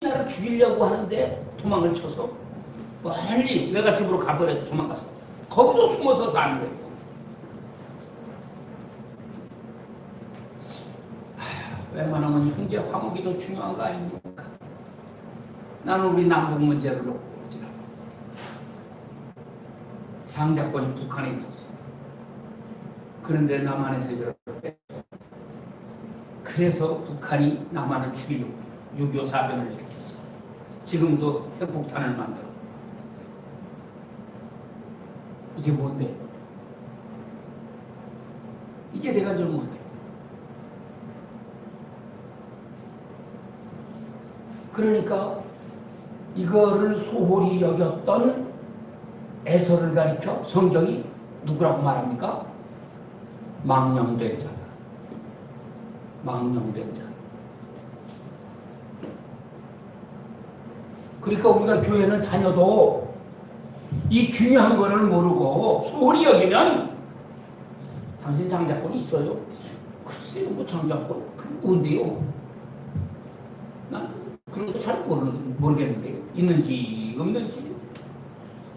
나를 죽이려고 하는데 도망을 쳐서 멀리 외갓집으로 가버려서 도망가서 거기서 숨어서 사는 거예요. 웬만하면 형제 화목이 더 중요한 거 아닙니까? 나는 우리 남북 문제를 놓고 지나가. 장자권이 북한에 있었어. 그런데 남한에서 이걸 뺐어. 그래서 북한이 남한을 죽이려고 6.25 사변을 일으켰어. 지금도 핵폭탄을 만들어. 이게 뭔데? 이게 내가 좀 뭔데? 그러니까 이거를 소홀히 여겼던 에서를 가리켜 성경이 누구라고 말합니까? 망령된 자다. 망령된 자. 그러니까 우리가 교회는 다녀도 이 중요한 거를 모르고 소홀히 여기면 당신 장자권이 있어요? 글쎄요, 뭐 장자권? 그게 뭔데요? 난 그런 거 잘 모르겠는데요. 있는지 없는지.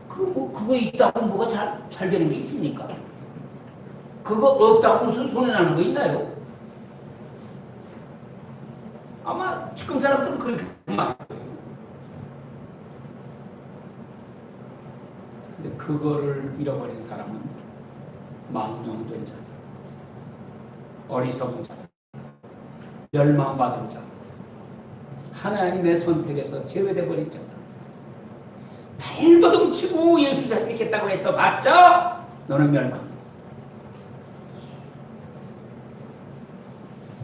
그거 있다고 뭐가 잘 되는 게 있습니까? 그거 없다고 무슨 손해나는 거 있나요? 아마 지금 사람들은 그렇게 말해요. 근데 그거를 잃어버린 사람은 망령된 자다. 어리석은 자다. 멸망받은 자다. 하나님의 선택에서 제외돼 버린 자다. 발버둥 치고 예수 잘 믿겠다고 해서 맞죠? 너는 멸망.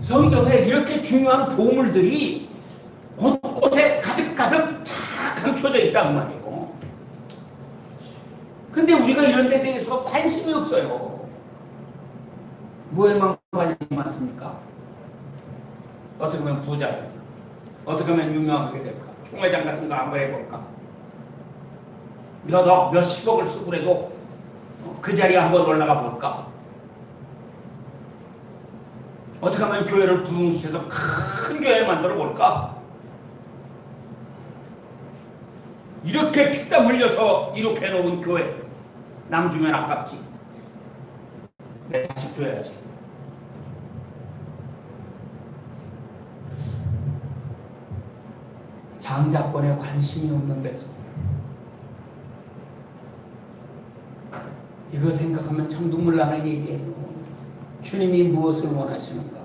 성경에 이렇게 중요한 보물들이 곳곳에 가득가득 다 감춰져 있단 말이에요. 근데 우리가 이런 데 대해서 관심이 없어요. 뭐에만 관심이 많습니까? 어떻게 하면 부자 될까? 어떻게 하면 유명하게 될까? 총회장 같은 거 한번 해볼까? 몇십억을 쓰고 그래도 그 자리에 한번 올라가 볼까? 어떻게 하면 교회를 부흥시켜서 큰 교회 만들어 볼까? 이렇게 피땀 흘려서 이렇게 해놓은 교회 남 주면 아깝지. 내 자식 줘야지. 장자권에 관심이 없는 데서 이거 생각하면 참 눈물 나는 얘기예요. 주님이 무엇을 원하시는가?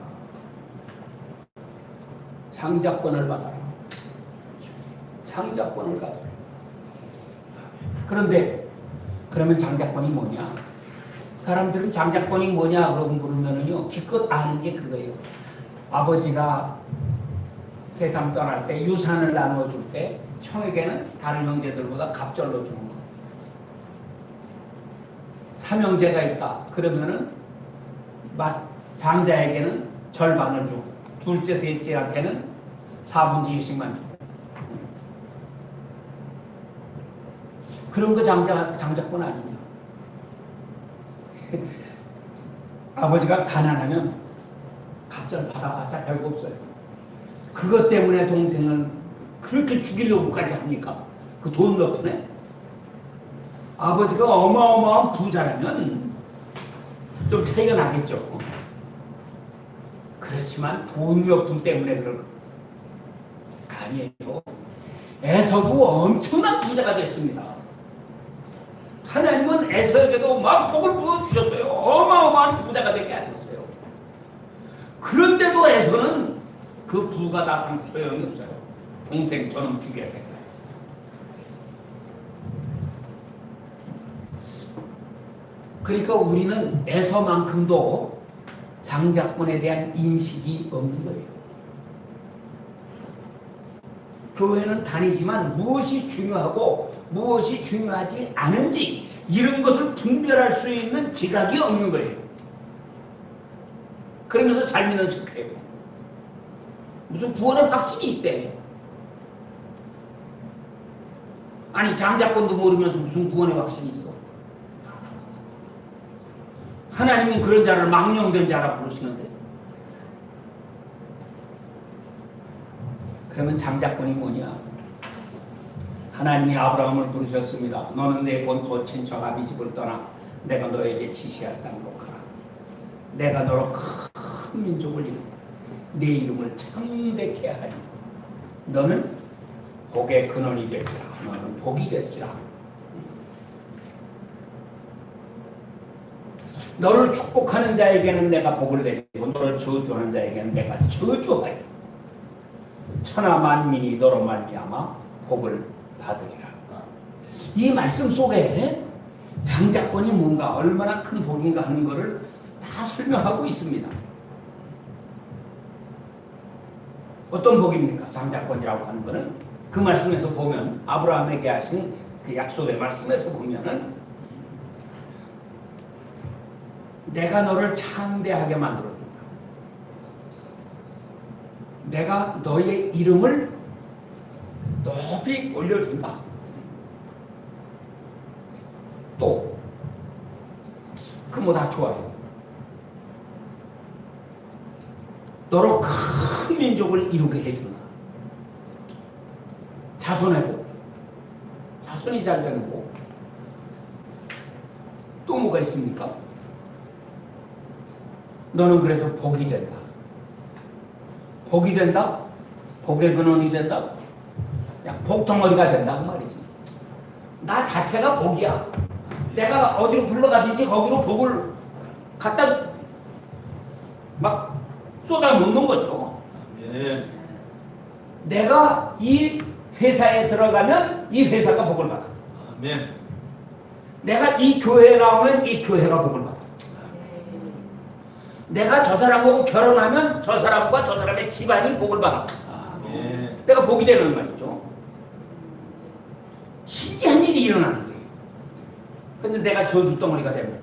장자권을 받아라. 장자권을 가져라. 그런데 그러면 장자권이 뭐냐? 사람들은 장자권이 뭐냐 그러고 물으면은요 기껏 아는 게 그거예요. 아버지가 세상 떠날 때 유산을 나눠줄 때 형에게는 다른 형제들보다 갑절로 주는 거. 삼형제가 있다. 그러면은 장자에게는 절반을 주고 둘째, 셋째한테는 4분의 1씩만 주고. 그런 거 장자권 아니냐. 아버지가 가난하면 갑절 받아봤자 별거 없어요. 그것 때문에 동생을 그렇게 죽이려고까지 합니까? 그 돈 몇 푼에? 아버지가 어마어마한 부자라면 좀 차이가 나겠죠. 그렇지만 돈 몇 푼 때문에 그런 거 아니에요. 에서도 엄청난 부자가 됐습니다. 하나님은 에서에게도 막 복을 부어주셨어요. 어마어마한 부자가 되게 하셨어요. 그런데도 에서는 그 부가 다 소용이 없어요. 동생 저놈 죽여야겠다. 그러니까 우리는 에서만큼도 장자권에 대한 인식이 없는 거예요. 교회는 다니지만 무엇이 중요하고 무엇이 중요하지 않은지 이런 것을 분별할 수 있는 지각이 없는 거예요. 그러면서 잘 믿는 척해요. 무슨 구원의 확신이 있대. 아니 장자권도 모르면서 무슨 구원의 확신이 있어. 하나님은 그런 자를 망령된 자라고 부르시는데 그러면 장자권이 뭐냐? 하나님이 아브라함을 부르셨습니다. 너는 내 본토 친척 아비 집을 떠나 내가 너에게 지시할 땅으로 가라. 내가 너로 큰 민족을 이루고 내 이름을 창대케 하리. 너는 복의 근원이 될지라. 너는 복이 될지라. 너를 축복하는 자에게는 내가 복을 내리고 너를 저주하는 자에게는 내가 저주하리. 천하 만민이 너로 말미암아 복을 받으리라. 이 말씀 속에 장자권이 뭔가 얼마나 큰 복인가 하는 것을 다 설명하고 있습니다. 어떤 복입니까? 장자권이라고 하는 것은 그 말씀에서 보면 아브라함에게 하신 그 약속의 말씀에서 보면은 내가 너를 창대하게 만들어준다. 내가 너의 이름을 높이 올려준다. 또 그 뭐 다 좋아요. 너로 큰 민족을 이루게 해주나. 자손의 복. 자손이 잘 되는 복. 또 뭐가 있습니까? 너는 그래서 복이 된다. 복이 된다? 복의 근원이 된다? 그냥 복덩어리가 된다 그 말이지. 나 자체가 복이야. 내가 어디로 불러가든지 거기로 복을 갖다 막 쏟아 놓는 거죠. 아멘. 내가 이 회사에 들어가면 이 회사가 복을 받아. 아멘. 내가 이 교회에 나오면 이 교회가 복을 받아. 내가 저 사람하고 결혼하면 저 사람과 저 사람의 집안이 복을 받아. 아멘. 내가 복이 되는 말이죠. 신기한 일이 일어나는 거예요. 근데 내가 저주 덩어리가 되면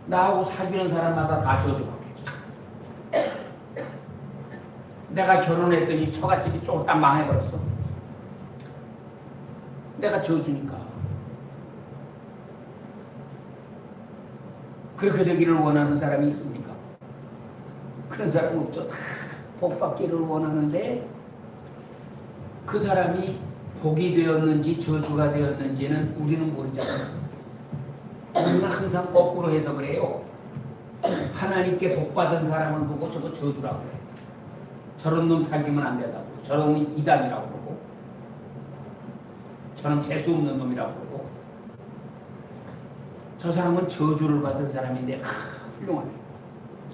나하고 사귀는 사람마다 다 저주받겠죠. 내가 결혼했더니 처갓집이 쫄딱 망해버렸어. 내가 저주니까. 그렇게 되기를 원하는 사람이 있습니까? 그런 사람은 없죠. 다 복받기를 원하는데 그 사람이 복이 되었는지 저주가 되었는지는 우리는 모르잖아요. 우리는 항상 거꾸로 해석을 해요. 하나님께 복받은 사람을 보고 저거 저주라고 해요. 저런 놈 사귀면 안 된다고. 저런 놈이 이단이라고 그러고 저는 재수없는 놈이라고 그러고 저 사람은 저주를 받은 사람인데 훌륭하네.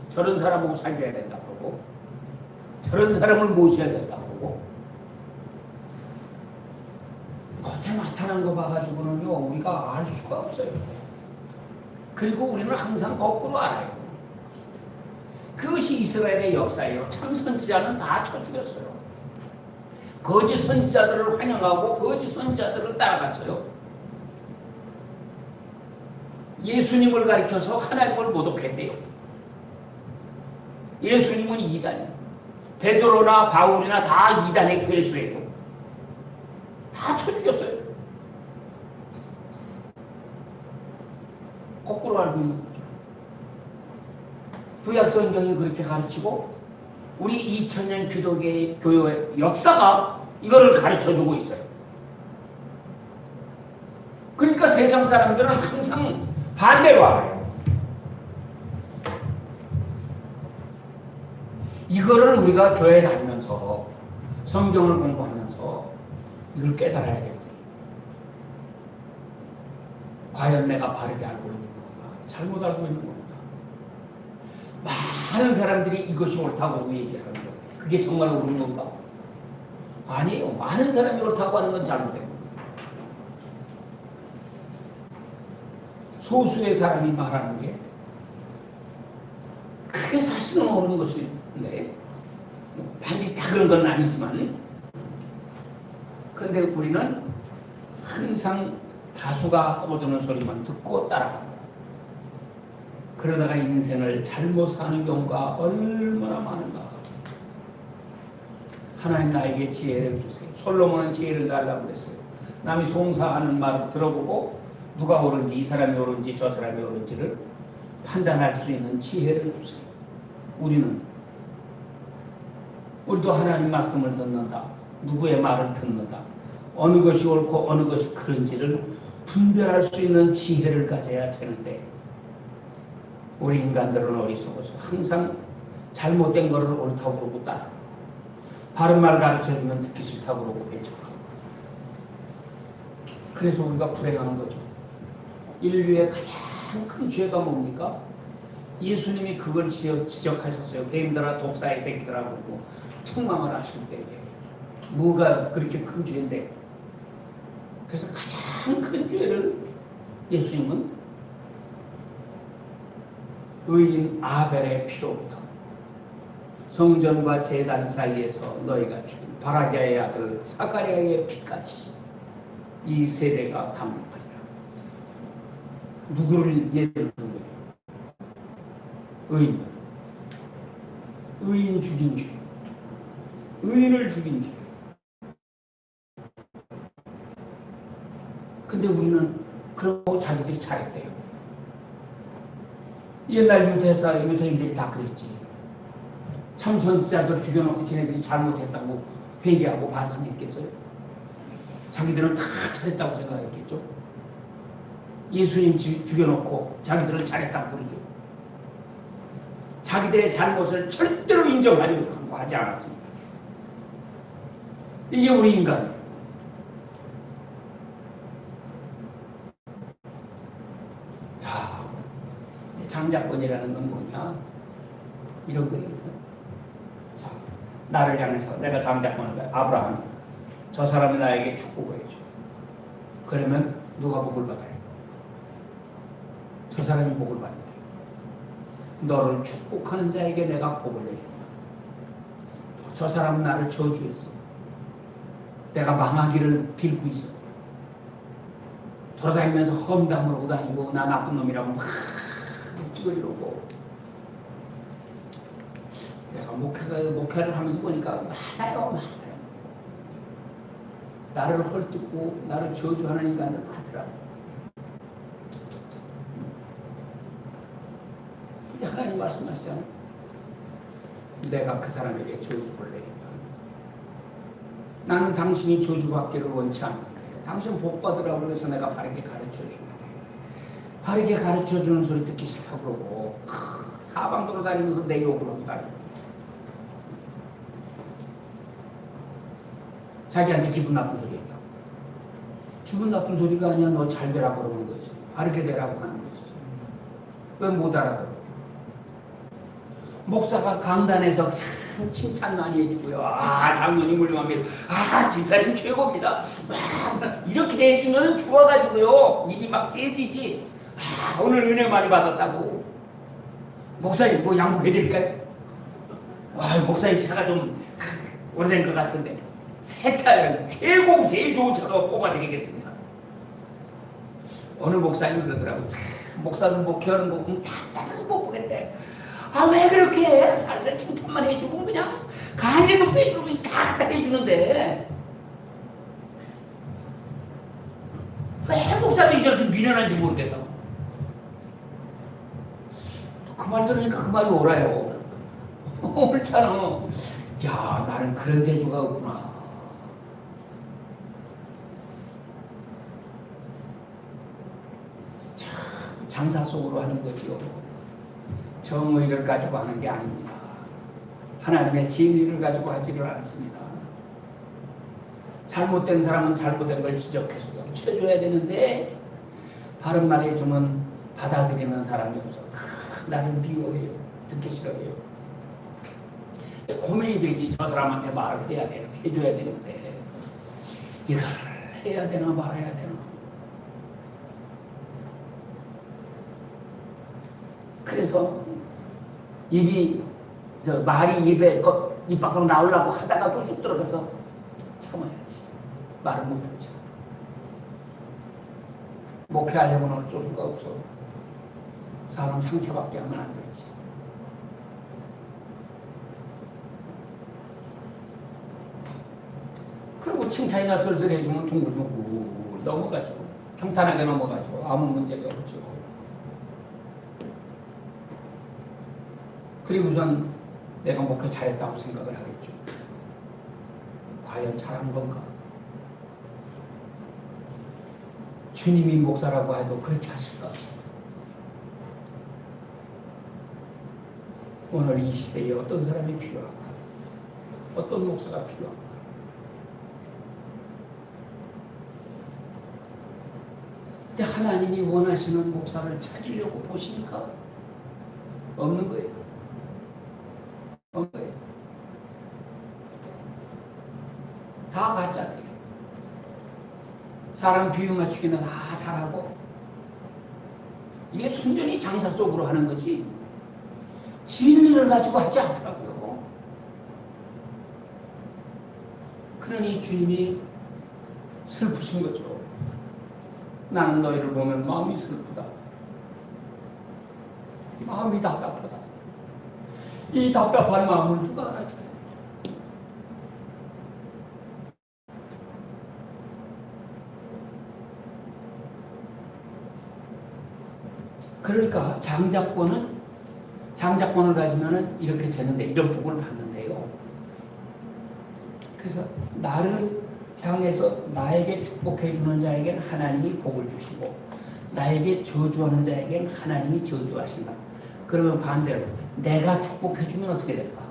저런 사람하고 사귀어야 된다고 그러고 저런 사람을 모셔야 된다고 그러고 겉에 나타난 거 봐가지고는요 우리가 알 수가 없어요. 그리고 우리는 항상 거꾸로 알아요. 그것이 이스라엘의 역사예요. 참 선지자는 다 쳐 죽였어요. 거짓 선지자들을 환영하고 거짓 선지자들을 따라갔어요. 예수님을 가리켜서 하나님을 모독했대요. 예수님은 이단이에요. 베드로나 바울이나 다 이단의 괴수예요. 다 쳐 죽였어요. 거꾸로 알고 있는 거죠. 구약성경이 그렇게 가르치고 우리 2000년 기독교의 교회 역사가 이거를 가르쳐주고 있어요. 그러니까 세상 사람들은 항상 반대로 알아요. 이거를 우리가 교회에 다니면서 성경을 공부하면서 이걸 깨달아야 되거든요. 과연 내가 바르게 알고 있는 건가? 잘못 알고 있는 건가? 많은 사람들이 이것이 옳다고 얘기하는 거예요. 그게 정말 옳은 건가? 아니에요. 많은 사람이 옳다고 하는 건 잘못된 겁니다. 소수의 사람이 말하는 게 그게 사실은 옳은 것인데 반드시 다 그런 건 아니지만 근데 우리는 항상 다수가 떠드는 소리만 듣고 따라갑니다. 그러다가 인생을 잘못 사는 경우가 얼마나 많은가. 하나님 나에게 지혜를 주세요. 솔로몬은 지혜를 달라고 그랬어요. 남이 송사하는 말을 들어보고 누가 옳은지 이 사람이 옳은지 저 사람이 옳은지를 판단할 수 있는 지혜를 주세요. 우리는 우리도 하나님 말씀을 듣는다. 누구의 말을 듣는다. 어느 것이 옳고 어느 것이 그른지를 분별할 수 있는 지혜를 가져야 되는데 우리 인간들은 어리석어서 항상 잘못된 것을 옳다고 그러고 따라하고 바른 말 가르쳐주면 듣기 싫다고 그러고 배척하고 그래서 우리가 불행한 거죠. 인류의 가장 큰 죄가 뭡니까? 예수님이 그걸 지적하셨어요. 뱀들아 독사의 새끼들아 그러고 책망을 하실 때에 뭐가 그렇게 큰 죄인데 그래서 가장 큰 죄를 예수님은 의인 아벨의 피로부터 성전과 제단 사이에서 너희가 죽인 바라기아의 아들 사가랴의 피까지 이 세대가 담당하리라. 누구를 예를 든 거예요? 의인 죽인 죄, 의인을 죽인 죄. 근데 우리는 그러고 자기들이 잘했대요. 옛날 유대인들이 다 그랬지. 참선자들 죽여놓고 지네들이 잘못했다고 회개하고 반성했겠어요? 자기들은 다 잘했다고 생각했겠죠? 예수님 죽여놓고 자기들은 잘했다고 그러죠. 자기들의 잘못을 절대로 인정하려고 하지 않았습니다. 이게 우리 인간이에요. 자, 장자권이라는 건 뭐냐? 이런 거예요. 자, 나를 향해서 내가 장자권을 해. 아브라함, 저 사람이 나에게 축복을 해줘. 그러면 누가 복을 받아요? 저 사람이 복을 받는다. 너를 축복하는 자에게 내가 복을 내린다. 저 사람은 나를 저주했어. 내가 망하기를 빌고 있어. 돌아다니면서 험담을 다니고 나 나쁜 놈이라고 막 찌그리고 내가 목회를 하면서 보니까 많아요. 나를 헐뜯고 나를 저주하는 인간들 많더라고. 근데 하나님 말씀하시잖아요. 내가 그 사람에게 저주를 내린다. 나는 당신이 저주받기를 원치 않는 거예요. 당신 복 받으라고 해서 내가 바르게 가르쳐주는 거예요. 바르게 가르쳐주는 소리 듣기 싫다고 그러고 사방도로 다니면서 내 욕을 하고 다니고 자기한테 기분 나쁜 소리 했다. 기분 나쁜 소리가 아니야. 너 잘 되라고 그러는 거지. 바르게 되라고 하는 거지. 왜 못 알아들어? 목사가 강단에서 참 칭찬 많이 해주고요. 아, 장로님 훌륭합니다. 아, 집사님 최고입니다. 아, 이렇게 해주면 좋아가지고요. 입이 막 째지지. 아, 오늘 은혜 많이 받았다고. 목사님, 뭐 양보해드릴까요? 와, 목사님 차가 좀 오래된 것 같은데. 새 차를 최고 제일 좋은 차로 뽑아드리겠습니다. 어느 목사님이 그러더라고. 참, 목사들 목회하는 거 보면 답답해서 못 보겠대. 아, 왜 그렇게 해? 살살 칭찬만 해주고 그냥 간에도 빼주듯이 다 해주는데 왜 목사들이 저렇게 미련한지 모르겠다. 그 말 들으니까 그 말이 오라요. 옳잖아. 야, 나는 그런 재주가 없구나. 참 장사 속으로 하는 거지요. 정의를 가지고 하는 게 아닙니다. 하나님의 진리를 가지고 하지를 않습니다. 잘못된 사람은 잘못된 걸 지적해서 고쳐줘야 되는데 바른 말 해주면 받아들이는 사람이 없어. 나를 미워해요. 듣기 싫어해요. 고민이 되지. 저 사람한테 말을 해줘야 되는데 이걸 해야 되나 말아야 되나. 그래서 말이 입 밖으로 나오려고 하다가도 쑥 들어가서 참아야지. 말을 못하지. 목회하려고는 어쩔 수가 없어. 사람 상처받게 하면 안 되지. 그리고 칭찬이나 슬슬 해주면 둥글둥글 넘어가죠. 평탄하게 넘어가죠. 아무 문제가 없죠. 그리고선 내가 목회 잘했다고 생각을 하겠죠. 과연 잘한 건가? 주님이 목사라고 해도 그렇게 하실까? 오늘 이 시대에 어떤 사람이 필요한가? 어떤 목사가 필요한가? 근데 하나님이 원하시는 목사를 찾으려고 보시니까 없는 거예요. 없는 거예요. 다 가짜들이에요. 사람 비유 맞추기는 다 잘하고, 이게 순전히 장사 속으로 하는 거지 진리를 가지고 하지 않더라고요. 그러니 주님이 슬프신 거죠. 나는 너희를 보면 마음이 슬프다. 마음이 답답하다. 이 답답한 마음을 누가 알아주냐? 그러니까 장자권을 가지면은 이렇게 되는데, 이런 복을 받는데요. 그래서 나를 향해서 나에게 축복해 주는 자에게는 하나님이 복을 주시고, 나에게 저주하는 자에게는 하나님이 저주하신다. 그러면 반대로 내가 축복해 주면 어떻게 될까?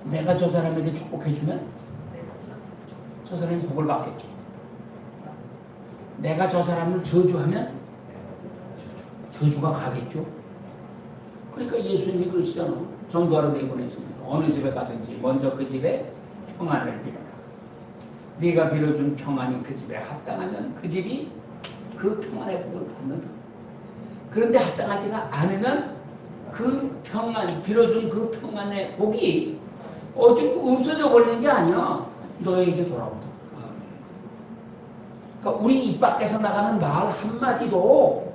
내가 저 사람에게 축복해 주면 저 사람이 복을 받겠죠. 내가 저 사람을 저주하면 저주가 가겠죠. 그러니까 예수님이 그러시잖아. 전도하러 내보내십니다. 어느 집에 가든지 먼저 그 집에 평안을 빌어라. 네가 빌어준 평안이 그 집에 합당하면 그 집이 그 평안의 복을 받는다. 그런데 합당하지가 않으면 그 평안, 빌어준 그 평안의 복이 어디로 없어져 버리는 게 아니야. 너에게 돌아온다. 그러니까 우리 입 밖에서 나가는 말 한마디도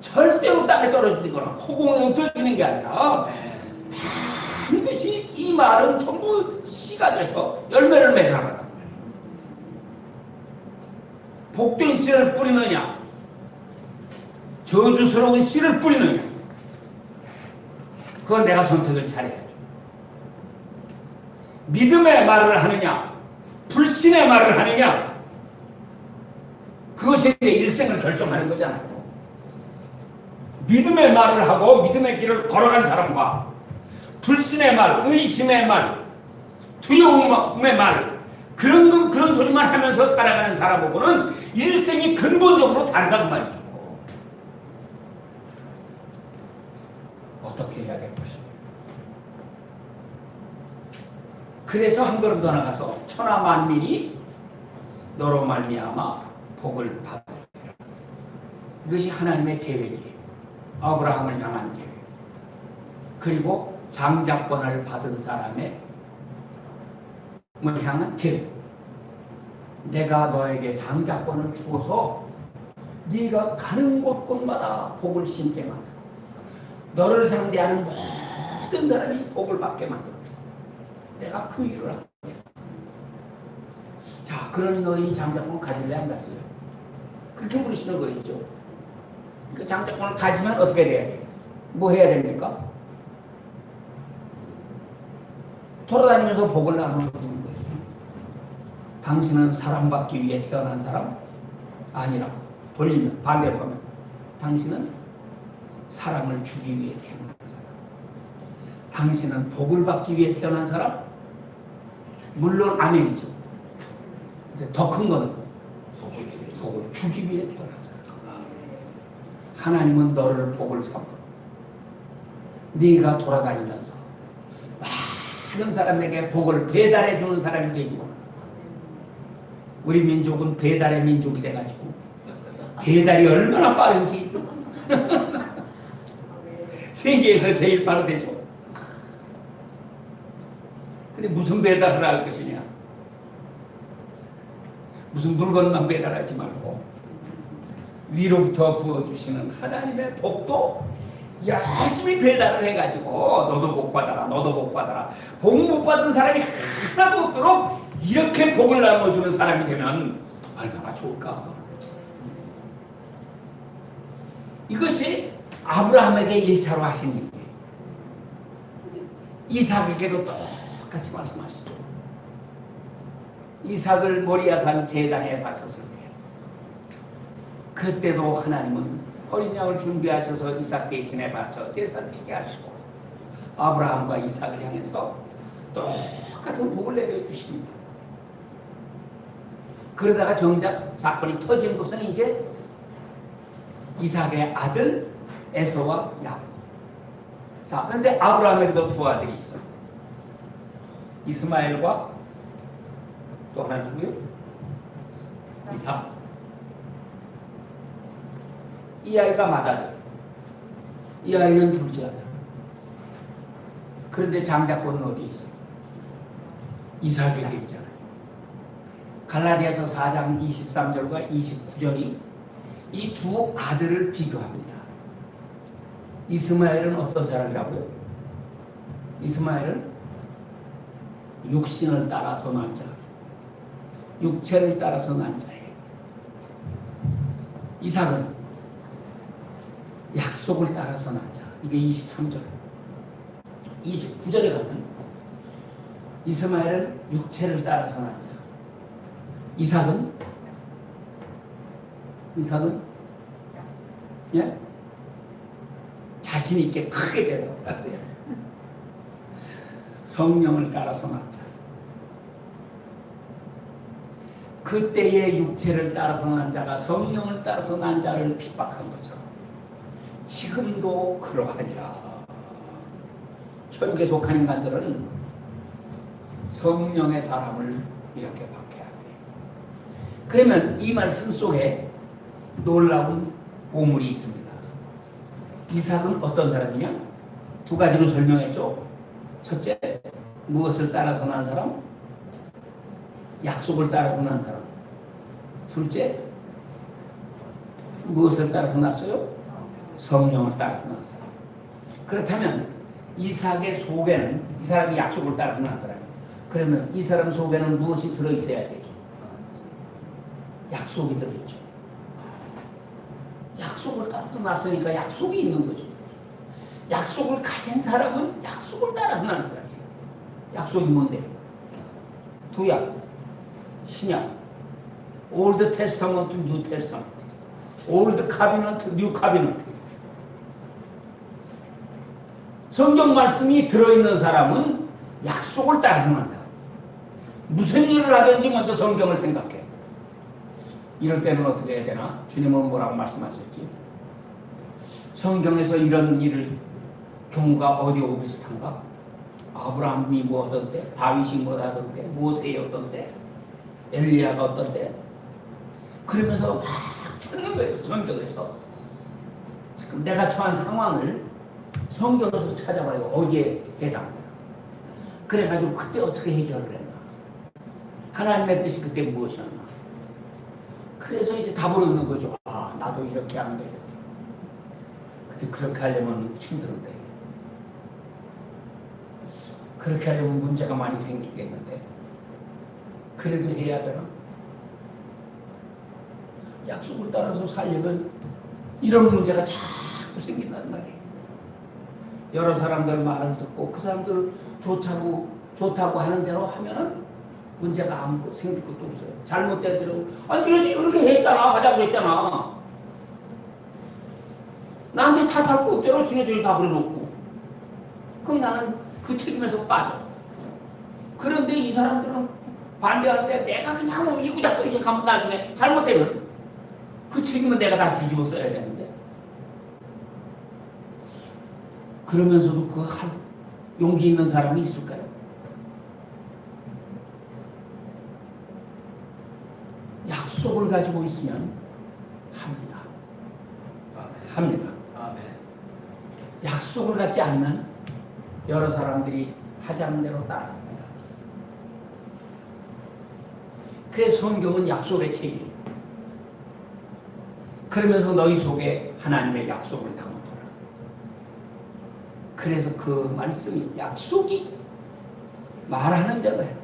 절대로 땅에 떨어지거나 허공에 없어지는 게 아니라 반드시 이 말은 전부 씨가 돼서 열매를 맺어나간다. 복된 씨를 뿌리느냐, 저주스러운 씨를 뿌리느냐, 그건 내가 선택을 잘해야죠. 믿음의 말을 하느냐, 불신의 말을 하느냐, 그것이 내 일생을 결정하는 거잖아요. 믿음의 말을 하고 믿음의 길을 걸어간 사람과 불신의 말, 의심의 말, 두려움의 말, 그런 소리만 하면서 살아가는 사람하고는 일생이 근본적으로 다르다는 말이죠. 어떻게 해야 될 것인가? 그래서 한 걸음 더 나가서 천하 만민이 너로 말미암아 복을 받으리라. 이것이 하나님의 계획이에요. 아브라함을 향한 계획. 그리고 장자권을 받은 사람의 향한 계획. 내가 너에게 장자권을 주어서 네가 가는 곳곳마다 복을 심게 만들어. 너를 상대하는 모든 사람이 복을 받게 만들어줘. 내가 그 일을 할게. 자, 그러니 너희 장자권 가질래 안 가질래? 그렇게 물으시는 거겠죠. 그 장자권을 가지면 어떻게 돼야 돼요? 뭐 해야 됩니까? 돌아다니면서 복을 나눠주는 거죠. 당신은 사랑받기 위해 태어난 사람? 아니라 돌리면 반대로 하면 당신은 사랑을 주기 위해 태어난 사람. 당신은 복을 받기 위해 태어난 사람? 물론 아멘이죠. 근데 더 큰 거는 복을 주기 위해 태어난 사람. 하나님은 너를 복을 삼고 네가 돌아다니면서 많은 사람에게 복을 배달해 주는 사람이 되기 원합니다. 우리 민족은 배달의 민족이 돼가지고 배달이 얼마나 빠른지 세계에서 제일 빠르대죠. 근데 무슨 배달을 할 것이냐? 무슨 물건만 배달하지 말고 위로부터 부어주시는 하나님의 복도 열심히 배달을 해가지고 너도 복 받아라, 너도 복 받아라. 복 못 받은 사람이 하나도 없도록 이렇게 복을 나눠주는 사람이 되면 얼마나 좋을까. 이것이 아브라함에게 1차로 하신 일이에요. 이삭에게도 똑같이 말씀하시죠. 이삭을 모리아산 제단에 바쳤을 때 그때도 하나님은 어린 양을 준비하셔서 이삭 대신에 바쳐 제사드리게 하시고 아브라함과 이삭을 향해서 똑같은 복을 내려주십니다. 그러다가 정작 사건이 터진 것은 이제 이삭의 아들 에서와 야곱. 자, 그런데 아브라함에게도 두 아들이 있어. 이스마엘과 또 하나 누구요? 이삭. 이 아이가 맏아들. 이 아이는 둘째 아들. 그런데 장자권은 어디 있어요? 이삭에게 있잖아요. 갈라디아서 4장 23절과 29절이 이 두 아들을 비교합니다. 이스마엘은 어떤 사람이라고요? 이스마엘은 육신을 따라서 난 자, 육체를 따라서 난 자예요. 이삭은 약속을 따라서 난 자. 이게 23절. 29절에 가면 이스마엘은 육체를 따라서 난 자. 이삭은 예? 자신 있게 크게 되더라고요. 성령을 따라서 난 자. 그때의 육체를 따라서 난 자가 성령을 따라서 난 자를 핍박한 것처럼 지금도 그러하니라. 현재 속한 인간들은 성령의 사람을 이렇게 박해야 돼. 그러면 이 말씀 속에 놀라운 보물이 있습니다. 이삭은 어떤 사람이냐? 두 가지로 설명했죠. 첫째, 무엇을 따라서 난 사람? 약속을 따라서 난 사람. 둘째, 무엇을 따라서 났어요? 성령을 따라서 난 사람. 그렇다면 이삭의 속에는, 이 사람이 약속을 따라서 난 사람이에요. 그러면 이 사람 속에는 무엇이 들어있어야 되죠? 약속이 들어있죠. 약속을 따라서 났으니까 약속이 있는 거죠. 약속을 가진 사람은 약속을 따라서 난 사람이에요. 약속이 뭔데? 구약, 신약, Old Testament, New Testament, Old Covenant, New Covenant. 성경 말씀이 들어있는 사람은 약속을 따라서 난 사람. 무슨 일을 하든지 먼저 성경을 생각해. 이럴 때는 어떻게 해야 되나? 주님은 뭐라고 말씀하셨지? 성경에서 이런 일을 경우가 어디 오고 비슷한가? 아브라함이 뭐 하던데? 다윗이 뭐 하던데? 모세이 어떤데? 엘리야가 어떤데? 그러면서 막 찾는 거예요. 성경에서. 지금 내가 처한 상황을 성경에서 찾아봐요. 어디에 해당돼요. 그래가지고 그때 어떻게 해결을 했나? 하나님의 뜻이 그때 무엇이었나? 그래서 이제 답을 얻는 거죠. 아, 나도 이렇게 하면 되겠다. 근데 그렇게 하려면 힘들은데. 그렇게 하려면 문제가 많이 생기겠는데. 그래도 해야 되나? 약속을 따라서 살려면 이런 문제가 자꾸 생긴단 말이에요. 여러 사람들 말을 듣고 그 사람들 좋다고 하는 대로 하면은 문제가 아무것도 생길 것도 없어요. 잘못된 대로 아니 그러지 그렇게 했잖아. 하자고 했잖아. 나한테 탓할 거 없잖아. 지네들이 다 그래놓고. 그럼 나는 그 책임에서 빠져. 그런데 이 사람들은 반대하는데 내가 그냥 이구작도 이렇게 가면 나중에 잘못되면 그 책임은 내가 다 뒤집어 써야 되는데. 그러면서도 그 할 용기 있는 사람이 있을까요? 약속을 가지고 있으면 합니다. 합니다. 약속을 갖지 않으면 여러 사람들이 하자는 대로 따라갑니다. 그래서 성경은 약속의 책이에요. 그러면서 너희 속에 하나님의 약속을 담아둬라. 그래서 그 말씀이 약속이 말하는 대로 해요.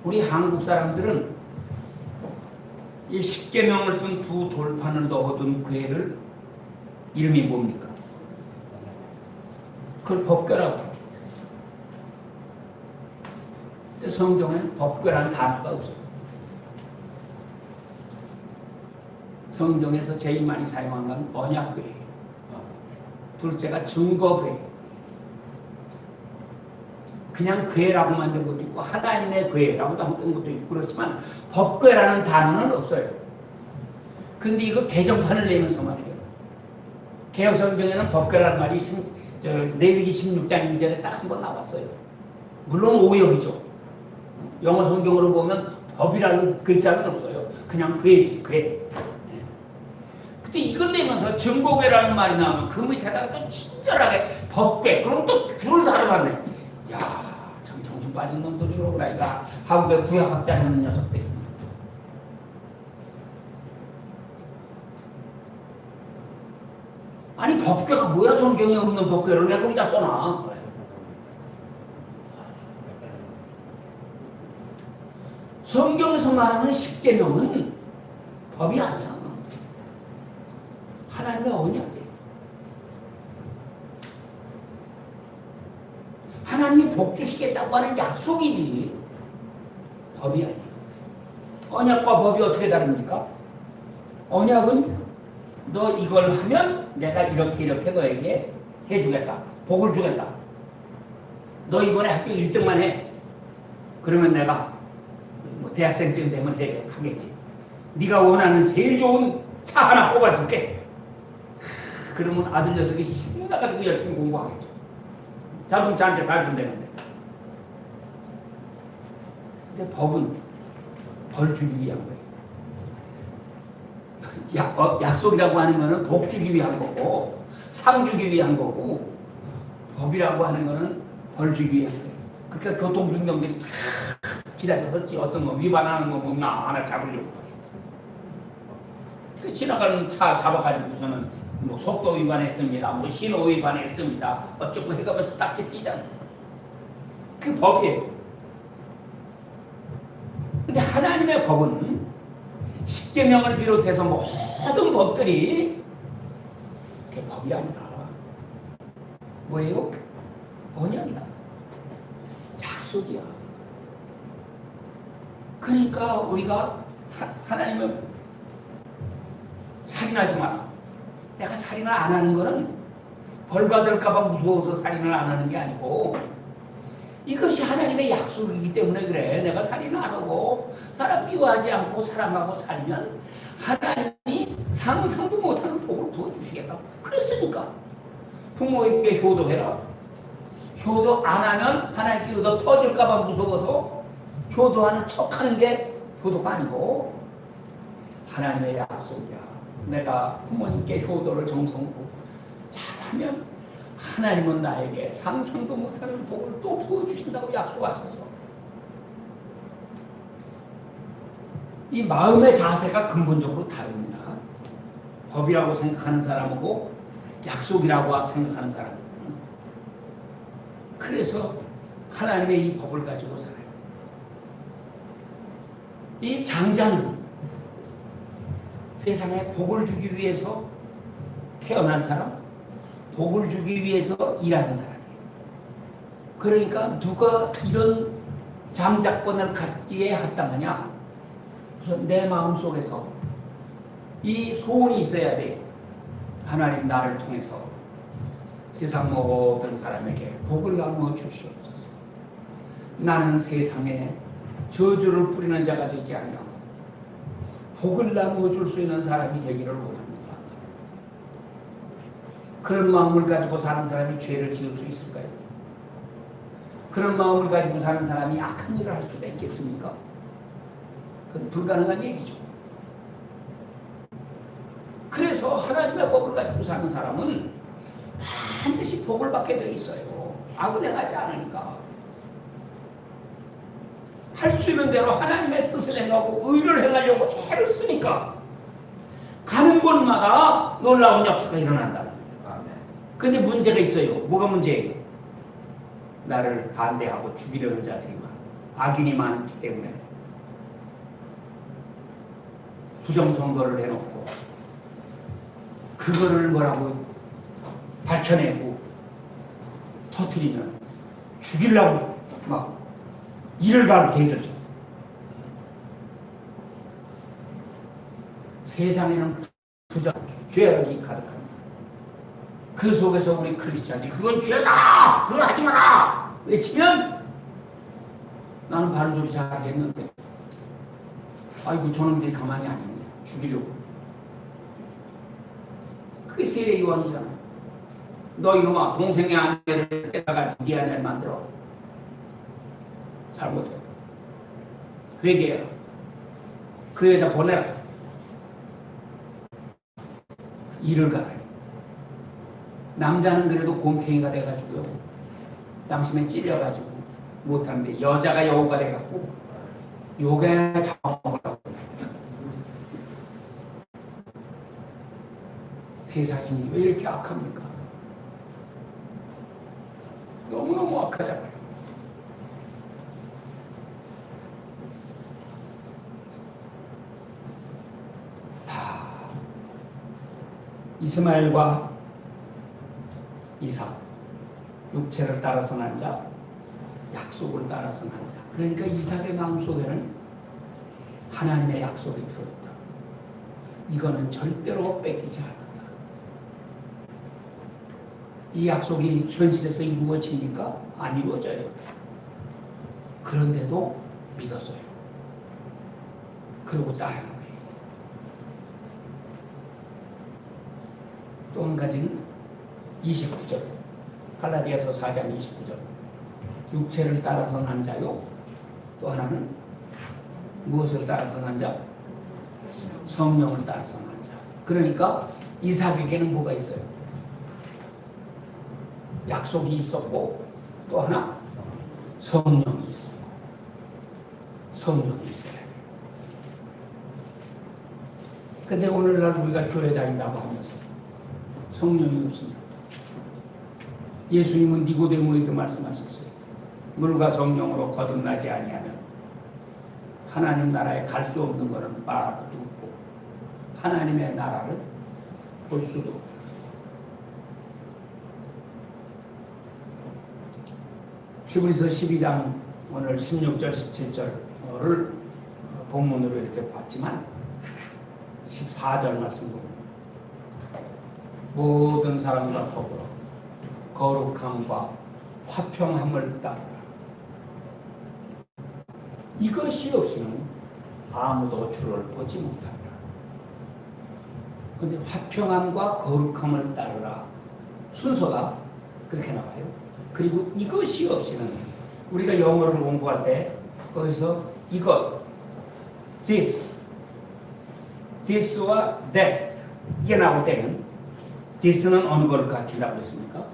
우리 한국 사람들은 이 십계명을 쓴 두 돌판을 넣어둔 궤를 이름이 뭡니까? 그걸 법궤라고. 성경에는 법궤라는 단어가 없어요. 성경에서 제일 많이 사용한 건 언약궤예요. 둘째가 증거궤. 그냥 궤라고 만든 것도 있고 하나님의 궤라고도 한 것도 있고 그렇지만 법궤라는 단어는 없어요. 근데 이거 개정판을 내면서 말이에요. 개혁성경에는 법궤라는 말이 레위기 16장 2절에 딱 한 번 나왔어요. 물론 오역이죠. 영어 성경으로 보면 법이라는 글자는 없어요. 그냥 궤지, 궤. 근데 이걸 내면서 증거궤라는 말이 나오면 그 밑에다가 또 친절하게 법궤, 그럼 또 줄을 달아놨네. 야, 참 정신 빠진 놈들이로구나, 이거. 한국의 구약학자라는 녀석들이. 아니, 법궤가 뭐야, 성경에 없는 법궤를 왜 거기다 써놔? 성경에서 말하는 십계명은 법이 아니야. 하나님의 언약이에요. 하나님이 복 주시겠다고 하는 약속이지 법이 아니에요. 언약과 법이 어떻게 다릅니까? 언약은 너 이걸 하면 내가 이렇게 너에게 해주겠다. 복을 주겠다. 너 이번에 학교 1등만 해. 그러면 내가 뭐 대학생쯤 되면 하겠지. 네가 원하는 제일 좋은 차 하나 뽑아줄게. 그러면 아들 녀석이 신나가지고 열심히 공부하겠죠. 자동차한테 사준다는데. 근데 법은 벌 주기 위한 거예요. 약속이라고 하는 거는 복 주기 위한 거고, 상 주기 위한 거고, 법이라고 하는 거는 벌 주기 위한 거예요. 그러니까 교통준경들이 기다려서 어떤 거 위반하는 거 보면 하나 잡으려고 그래. 지나가는 차 잡아가지고서는 뭐 속도 위반했습니다, 뭐 신호 위반했습니다, 어쩌고 해가면서 딱지 띄잖아요. 그 법이에요. 근데 하나님의 법은 십계명을 비롯해서 모든 법들이 그게 법이 아니다. 뭐예요? 언약이다. 약속이야. 그러니까 우리가 하나님은 살인하지 마라. 내가 살인을 안 하는 거는 벌 받을까봐 무서워서 살인을 안 하는 게 아니고 이것이 하나님의 약속이기 때문에 그래. 내가 살인을 안 하고 사람 미워하지 않고 사랑하고 살면 하나님이 상상도 못하는 복을 부어주시겠다. 그랬으니까 부모에게 효도해라. 효도 안 하면 하나님께 얻어 터질까봐 무서워서 효도하는 척하는 게 효도가 아니고 하나님의 약속이야. 내가 부모님께 효도를 정성으로 잘하면 하나님은 나에게 상상도 못하는 복을 또 부어주신다고 약속하셨어. 이 마음의 자세가 근본적으로 다릅니다. 법이라고 생각하는 사람하고 약속이라고 생각하는 사람. 그래서 하나님의 이 법을 가지고 살아요. 이 장자는 세상에 복을 주기 위해서 태어난 사람, 복을 주기 위해서 일하는 사람이에요. 그러니까 누가 이런 장자권을 갖기에 합당하냐? 우선 내 마음속에서 이 소원이 있어야 돼. 하나님 나를 통해서 세상 모든 사람에게 복을 나누어 주시옵소서. 나는 세상에 저주를 뿌리는 자가 되지 않으며 복을 나누어 줄 수 있는 사람이 되기를 원합니다. 그런 마음을 가지고 사는 사람이 죄를 지을 수 있을까요? 그런 마음을 가지고 사는 사람이 악한 일을 할 수가 있겠습니까? 그건 불가능한 얘기죠. 그래서 하나님의 법을 가지고 사는 사람은 반드시 복을 받게 되어 있어요. 악을 행하지 않으니까. 할 수 있는 대로 하나님의 뜻을 행하고 의를 행하려고 애를 쓰니까 가는 곳마다 놀라운 역사가 일어난다는 거예요. 근데 문제가 있어요. 뭐가 문제예요? 나를 반대하고 죽이려는 자들이 악인이 많기 때문에 부정선거를 해놓고 그거를 뭐라고 밝혀내고 터뜨리면 죽이려고 막 이를 가르쳐 들죠. 세상에는 부정, 죄악이 가득합니다. 그 속에서 우리 크리스찬이 그건 죄다! 그거 하지 마라! 외치면 나는 바른 소리 잘 하겠는데 아이고 저놈들이 가만히 안 있네. 죽이려고. 그게 세례 요한이잖아. 너 이놈아 동생의 아내를 뺏어가 네 아내를 만들어. 잘못해. 회개해라. 그 여자 보내라. 일을 가라. 남자는 그래도 곰탱이가 돼가지고요. 양심에 찔려가지고 못하는데 여자가 여우가 돼갖고 요게 잡아먹으라고. 세상이 왜 이렇게 악합니까? 너무너무 악하잖아요. 이스마엘과 이삭, 육체를 따라서 난 자, 약속을 따라서 난 자. 그러니까 이삭의 마음속에는 하나님의 약속이 들어있다. 이거는 절대로 뺏기지 않는다. 이 약속이 현실에서 이루어집니까? 안 이루어져요. 그런데도 믿었어요. 그러고 따라하는 거예요. 또 한 가지는 29절, 갈라디아서 4장 29절. 육체를 따라서 난 자요. 또 하나는 무엇을 따라서 난 자? 성령을 따라서 난 자. 그러니까 이삭에게는 뭐가 있어요? 약속이 있었고 또 하나 성령이 있었고 성령이 있어요. 근데 오늘날 우리가 교회 다닌다고 하면서 성령이 없습니다. 예수님은 니고데모에게 말씀하셨어요. 물과 성령으로 거듭나지 아니하면 하나님 나라에 갈 수 없는 것은 말도 없고 하나님의 나라를 볼 수도 없고. 히브리서 12장 오늘 16절 17절을 본문으로 이렇게 봤지만 14절 말씀 보면 모든 사람과 더불어 거룩함과 화평함을 따르라. 이것이 없이는 아무도 주를 보지 못한다. 그런데 화평함과 거룩함을 따르라. 순서가 그렇게 나와요. 그리고 이것이 없이는 우리가 영어를 공부할 때 거기서 이것, this와 that 이게 나올 때는 this는 어느 걸 가리킨다고 했습니까?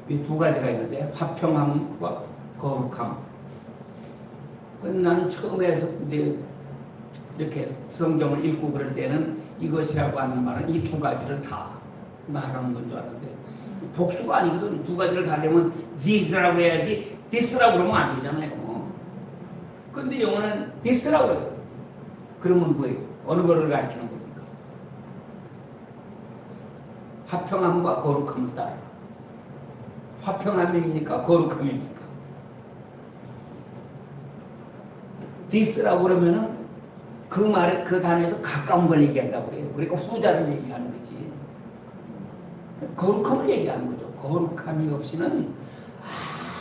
이 두 가지가 있는데 화평함과 거룩함. 나는 처음에 이제 이렇게 성경을 읽고 그럴 때는 이것이라고 하는 말은 이 두 가지를 다 말하는 건 줄 알았는데 복수가 아니거든. 두 가지를 가려면 this라고 해야지 this라고 그러면 안 되잖아요. 근데 영어는 this라고 그래요. 그러면 뭐예요? 어느 거를 가리키는 겁니까? 화평함과 거룩함을 따라. 화평함입니까? 거룩함입니까? this라고 그러면은 그 말에 그 단어에서 가까운 걸 얘기한다고 그래요. 그러니까 후자를 얘기하는 거지. 거룩함을 얘기하는 거죠. 거룩함이 없이는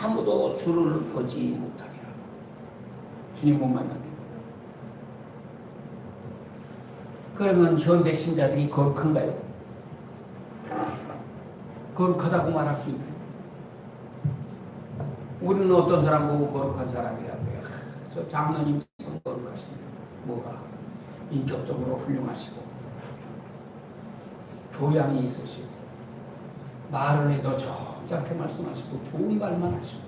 아무도 주를 보지 못하리라. 주님 못 만나게. 그러면 현대 신자들이 거룩한가요? 거룩하다고 말할 수 있나요? 우리는 어떤 사람 보고 거룩한 사람이라고 해요. 저 장로님 참 거룩하십니다. 뭐가? 인격적으로 훌륭하시고 교양이 있으시고 말을 해도 점잖게 말씀하시고 좋은 말만 하시고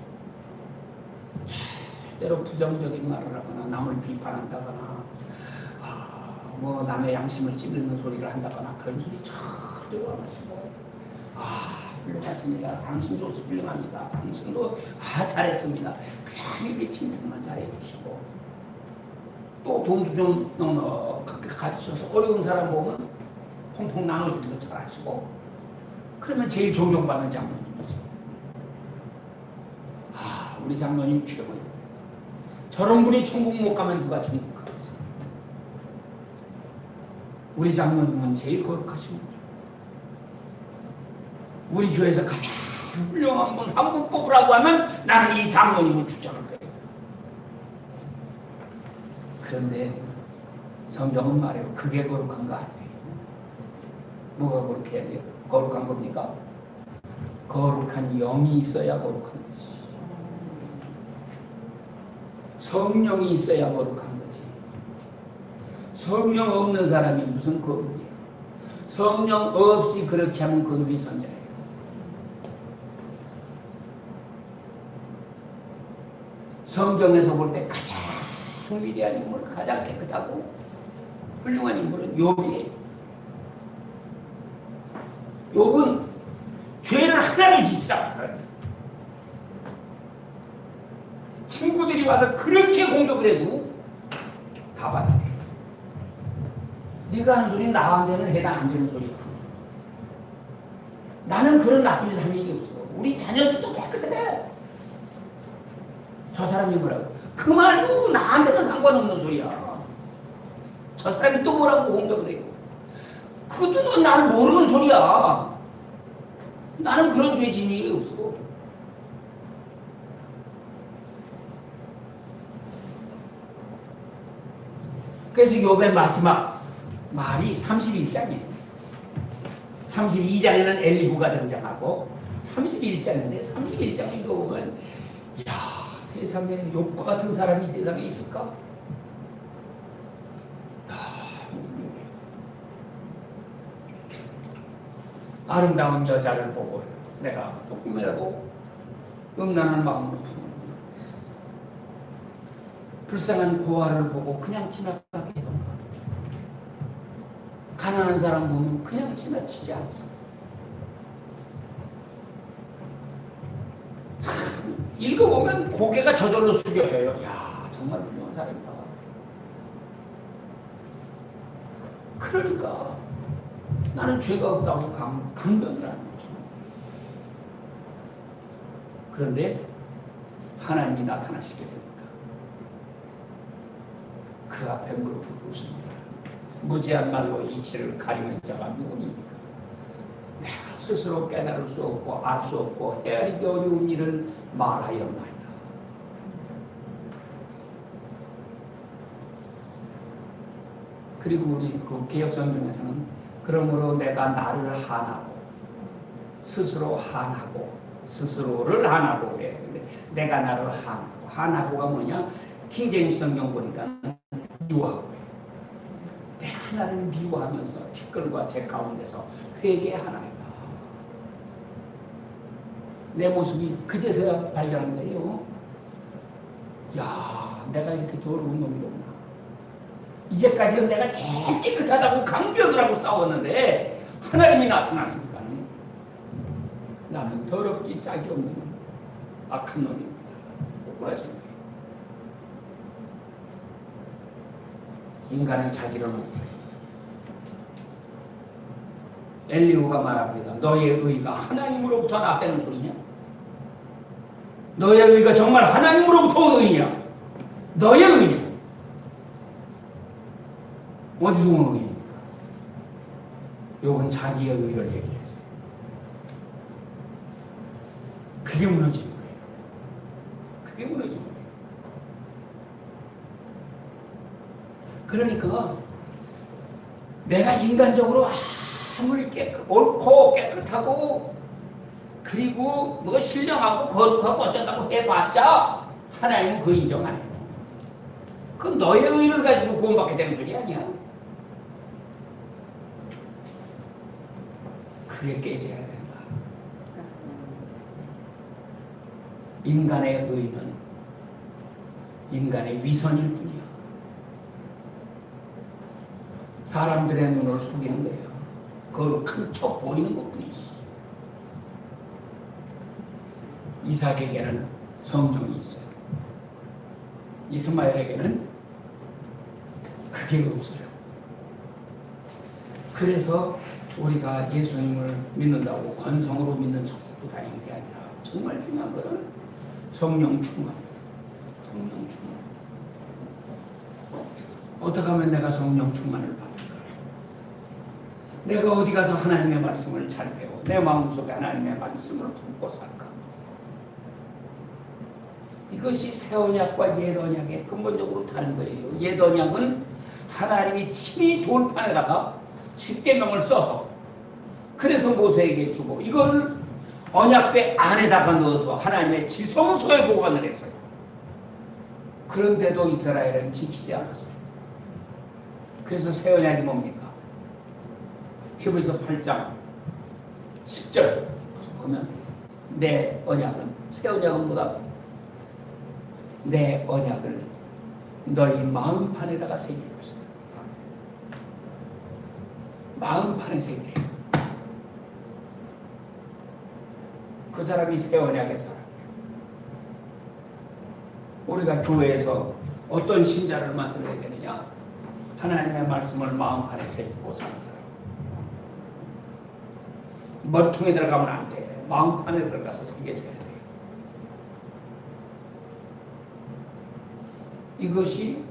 때로 부정적인 말을 하거나 남을 비판한다거나 뭐 남의 양심을 찌르는 소리를 한다거나 그런 소리 절대로 안 하시고 훌륭하십니다. 당신 조수 훌륭합니다. 당신도 잘했습니다. 그냥 이렇게 칭찬만 잘해주시고 또 돈도 좀 넉넉하게 가지셔서 어려운 사람 보면 퐁퐁 나눠주기도 잘하시고 그러면 제일 존경받는 장로님이죠. 우리 장로님 최고예요. 저런 분이 천국 못 가면 누가 천국 가겠어? 우리 장로님은 제일 거룩하신 분이에요. 우리 교회에서 가장 훌륭한 분 한 분 뽑으라고 하면 나는 이 장로님을 추천할 거예요. 그런데 성경은 말해요. 그게 거룩한 거 아니에요. 뭐가 거룩해야 돼요? 거룩한 겁니까? 거룩한 영이 있어야 거룩한 거지. 성령이 있어야 거룩한 거지. 성령 없는 사람이 무슨 거룩이에요? 성령 없이 그렇게 하면 그건 위선자예요. 성경에서 볼 때 가장 위대한 인물, 가장 깨끗하고 훌륭한 인물은 욥이에요. 욥은 죄를 하나를 짓지 않은 사람이에요. 친구들이 와서 그렇게 공격을 해도 다 받아내요. 네가 하는 소리 나한테는 해당 안 되는 소리야. 나는 그런 나쁜 짓 한 일이 없어. 우리 자녀들도 깨끗해. 저 사람이 뭐라고? 그 말도 나한테는 상관없는 소리야. 저 사람이 또 뭐라고 공격을 해요. 그것도 나를 모르는 소리야. 나는 그런 죄 지은 일이 없어. 그래서 욥의 마지막 말이 31장이에요. 32장에는 엘리후가 등장하고 31장인데 31장 읽어보면 이야, 세상에 욥과 같은 사람이 세상에 있을까? 아름다운 여자를 보고 내가 조금이라도 음란한 마음으로 불쌍한 고아를 보고 그냥 지나가게 해던가, 가난한 사람 보면 그냥 지나치지 않습니다. 참 읽어보면 고개가 저절로 숙여져요. 야, 정말 훌륭한 사람이다. 그러니까 나는 죄가 없다고 강변을 하는 거죠. 그런데 하나님이 나타나시게 됩니다. 그 앞에 무릎을 꿇습니다. 무지한 말로 이치를 가리는 자가 누구니까? 내가 스스로 깨달을 수 없고 알 수 없고 헤아리기 어려운 일을 말하였나이다. 그리고 우리 그 개혁성경에서는 그러므로 내가 나를 한하고 스스로 한하고 스스로를 한하고 그래. 근데 내가 나를 한하고, 한하고가 뭐냐? 킹제임스 성경 보니까 미워하고 그래. 내가 나를 미워하면서 티끌과 제 가운데서 회개하나이다. 내 모습이 그제서야 발견한 거예요. 야, 내가 이렇게 더러운 놈이구나. 이제까지는 내가 제일 깨끗하다고 강변을 하고 싸웠는데 하나님이 나타났으니까 나는 더럽기 짝이 없는 악한 놈입니다. 억울하신 거예요. 인간은 자기를 못 버려요. 엘리후가 말합니다. 너의 의가 하나님으로부터 나왔다는 소리냐? 너의 의가 정말 하나님으로부터 온 의냐? 너의 의냐? 어디서 온 의입니까? 욥은 자기의 의를 얘기했어요. 그게 무너지는 거예요. 그게 무너지는 거예요. 그러니까 내가 인간적으로 아무리 옳고 깨끗하고 그리고 뭐 신령하고 거룩하고 어쩐다고 해봤자 하나님은 그 인정 안 해요. 그 너의 의를 가지고 구원받게 되는 소리 아니야. 그게 깨져야 된다. 인간의 의는 인간의 위선일 뿐이야. 사람들의 눈을 속이는 거예요. 그걸 큰 척 보이는 것뿐이지. 이삭에게는 성령이 있어요. 이스마엘에게는 그게 없어요. 그래서 우리가 예수님을 믿는다고 건성으로 믿는 척도 다니는 게 아니라 정말 중요한 것은 성령 충만. 성령 충만. 어떻게 하면 내가 성령 충만을 받을까? 내가 어디 가서 하나님의 말씀을 잘 배워 내 마음속에 하나님의 말씀을 품고 살까? 이것이 새 언약과 옛 언약의 근본적으로 다른 거예요. 옛 언약은 하나님이 친히 돌판에다가 십계명을 써서 그래서 모세에게 주고 이걸 언약궤 안에다가 넣어서 하나님의 지성소에 보관을 했어요. 그런데도 이스라엘은 지키지 않았어요. 그래서 새 언약이 뭡니까? 히브리서 8장 10절 보면 내 언약은 새 언약은 뭐다? 내 언약을 너희 마음판에다가 새길 것이다. 마음판에 새기래. 그 사람이 새 언약의 사람이에요. 우리가 교회에서 어떤 신자를 만들어야 되느냐? 하나님의 말씀을 마음판에 새기고 사는 사람. 머리통에 들어가면 안 돼. 마음판에 들어가서 새겨줘야 돼. 이것이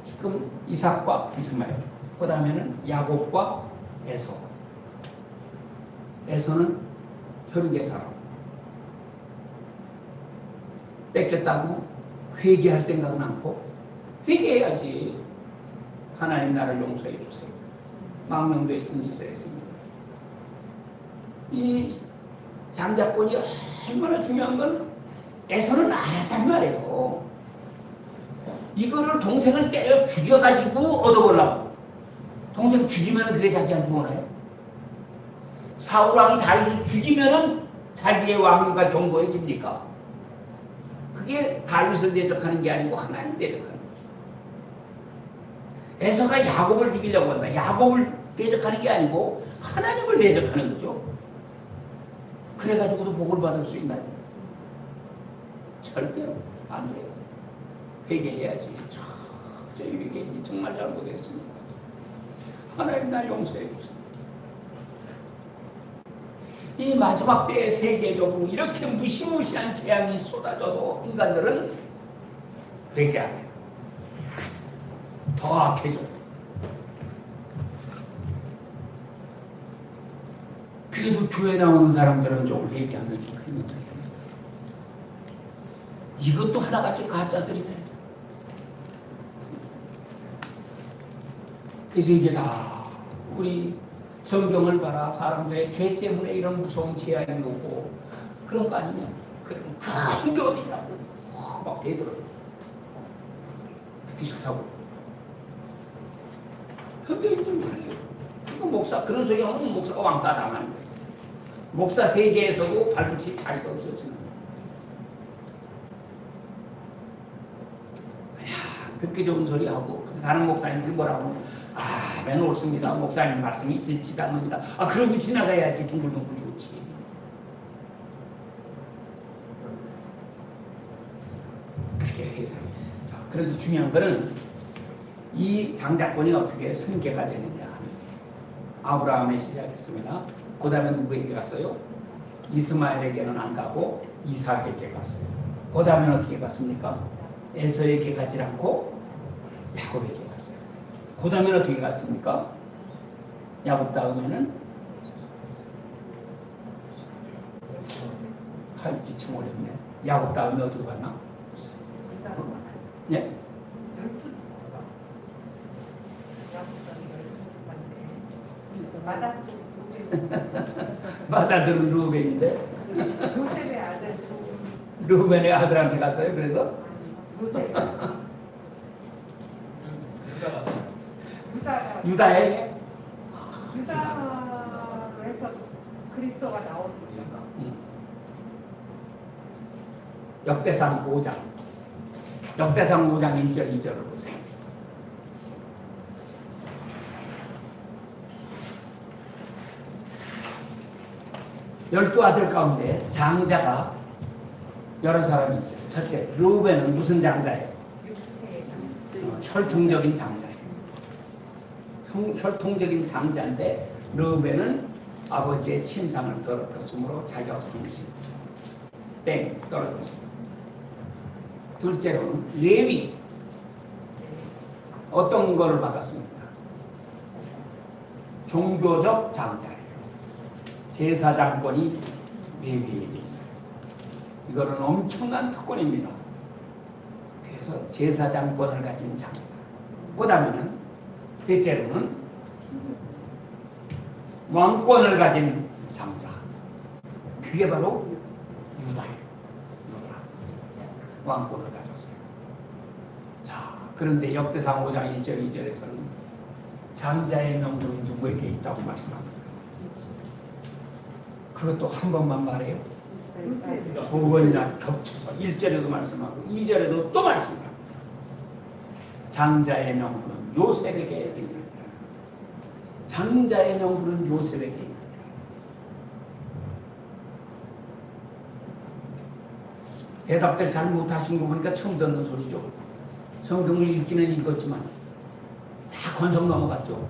지금 이삭과 이스마엘, 그 다음에는 야곱과 에서. 에서는 혈육의 사람. 뺏겼다고 회개할 생각은 않고 회개해야지. 하나님 나를 용서해 주세요. 망명도에 쓴 짓을 했습니다. 이 장자권이 얼마나 중요한 건 에서는 알았단 말이에요. 이거를 동생을 때려 죽여가지고 얻어보려고. 동생 죽이면 그게 자기한테 오나요? 사울왕이 다윗을 죽이면 자기의 왕위가 견고해집니까? 그게 다윗을 대적하는 게 아니고 하나님 대적하는 거죠. 에서가 야곱을 죽이려고 한다. 야곱을 대적하는 게 아니고 하나님을 대적하는 거죠. 그래가지고도 복을 받을 수 있나요? 절대로 안 돼요. 회개해야지. 저희 회개해야지. 정말 잘못했습니다. 하나님 날 용서해 주세요. 이 마지막 때에 세계적으로 이렇게 무시무시한 재앙이 쏟아져도 인간들은 회개 안 해요. 더 악해져요. 그래도 교회 나오는 사람들은 좀 회개하면 좋겠는데 이것도 하나같이 가짜들이네. 그래서 이게 다 우리 성경을 봐라. 사람들의 죄 때문에 이런 무서운 재앙이 오고 그런 거 아니냐. 그러면 큰 게 어디냐고 막 대들어요. 듣기 싫다고. 현대인들 그래요. 이거 목사 그런 소리 하면 목사가 왕따 당하는 거예요. 목사 세계에서도 발붙일 자리가 없어지는 거예요. 그냥 듣기 좋은 소리 하고 다른 목사님들 뭐라고 맨 옳습니다. 목사님 말씀이 지당합니다. 그러고 지나가야지. 둥글둥글 좋지. 그게 세상이에요. 자, 그래도 중요한 거는 이 장자권이 어떻게 승계가 되느냐. 아브라함에 시작했습니다. 그 다음에 누구에게 갔어요? 이스마엘에게는 안 가고 이삭에게 갔어요. 그 다음에 어떻게 갔습니까? 에서에게 가지 않고 야곱에게 갔어요. 그 다음에 어떻게 갔습니까? 야곱 다음에는 이게 참 어렵네. 야곱 다음에 어디로 갔나? 예? 마다들은 루벤인데 루벤의 아들한테 갔어요. 그래서 유다에 유다로 해서 그리스도가 나오는 역대상 5장 역대상 5장 1절 2절을 보세요. 열두 아들 가운데 장자가 여러 사람이 있어요. 첫째, 르우벤은 무슨 장자예요? 혈통적인 장자예요. 혈통적인 장자인데 르우벤은 아버지의 침상을 더럽혔으므로 자격 상실. 땡 떨어졌습니다. 둘째로는 레위. 어떤 거를 받았습니까? 종교적 장자예요. 제사장권이 레위에게 있어요. 이거는 엄청난 특권입니다. 그래서 제사장권을 가진 장자. 그 다음에는 셋째로는 왕권을 가진 장자. 그게 바로 유다예요. 유다. 왕권을 가졌어요. 자, 그런데 역대상 5장 1절 2절에서는 장자의 명분이 누구에게 있다고 말씀합니다. 그것도 한 번만 말해요. 두 번이나 겹쳐서 1절에도 말씀하고 2절에도 또 말씀합니다. 장자의 명분은 요셉에게 있느니라. 장자의 명분은 요셉에게 있느니라. 대답들 잘 못하신 거 보니까 처음 듣는 소리죠. 성경을 읽기는 읽었지만 다 건성 넘어갔죠.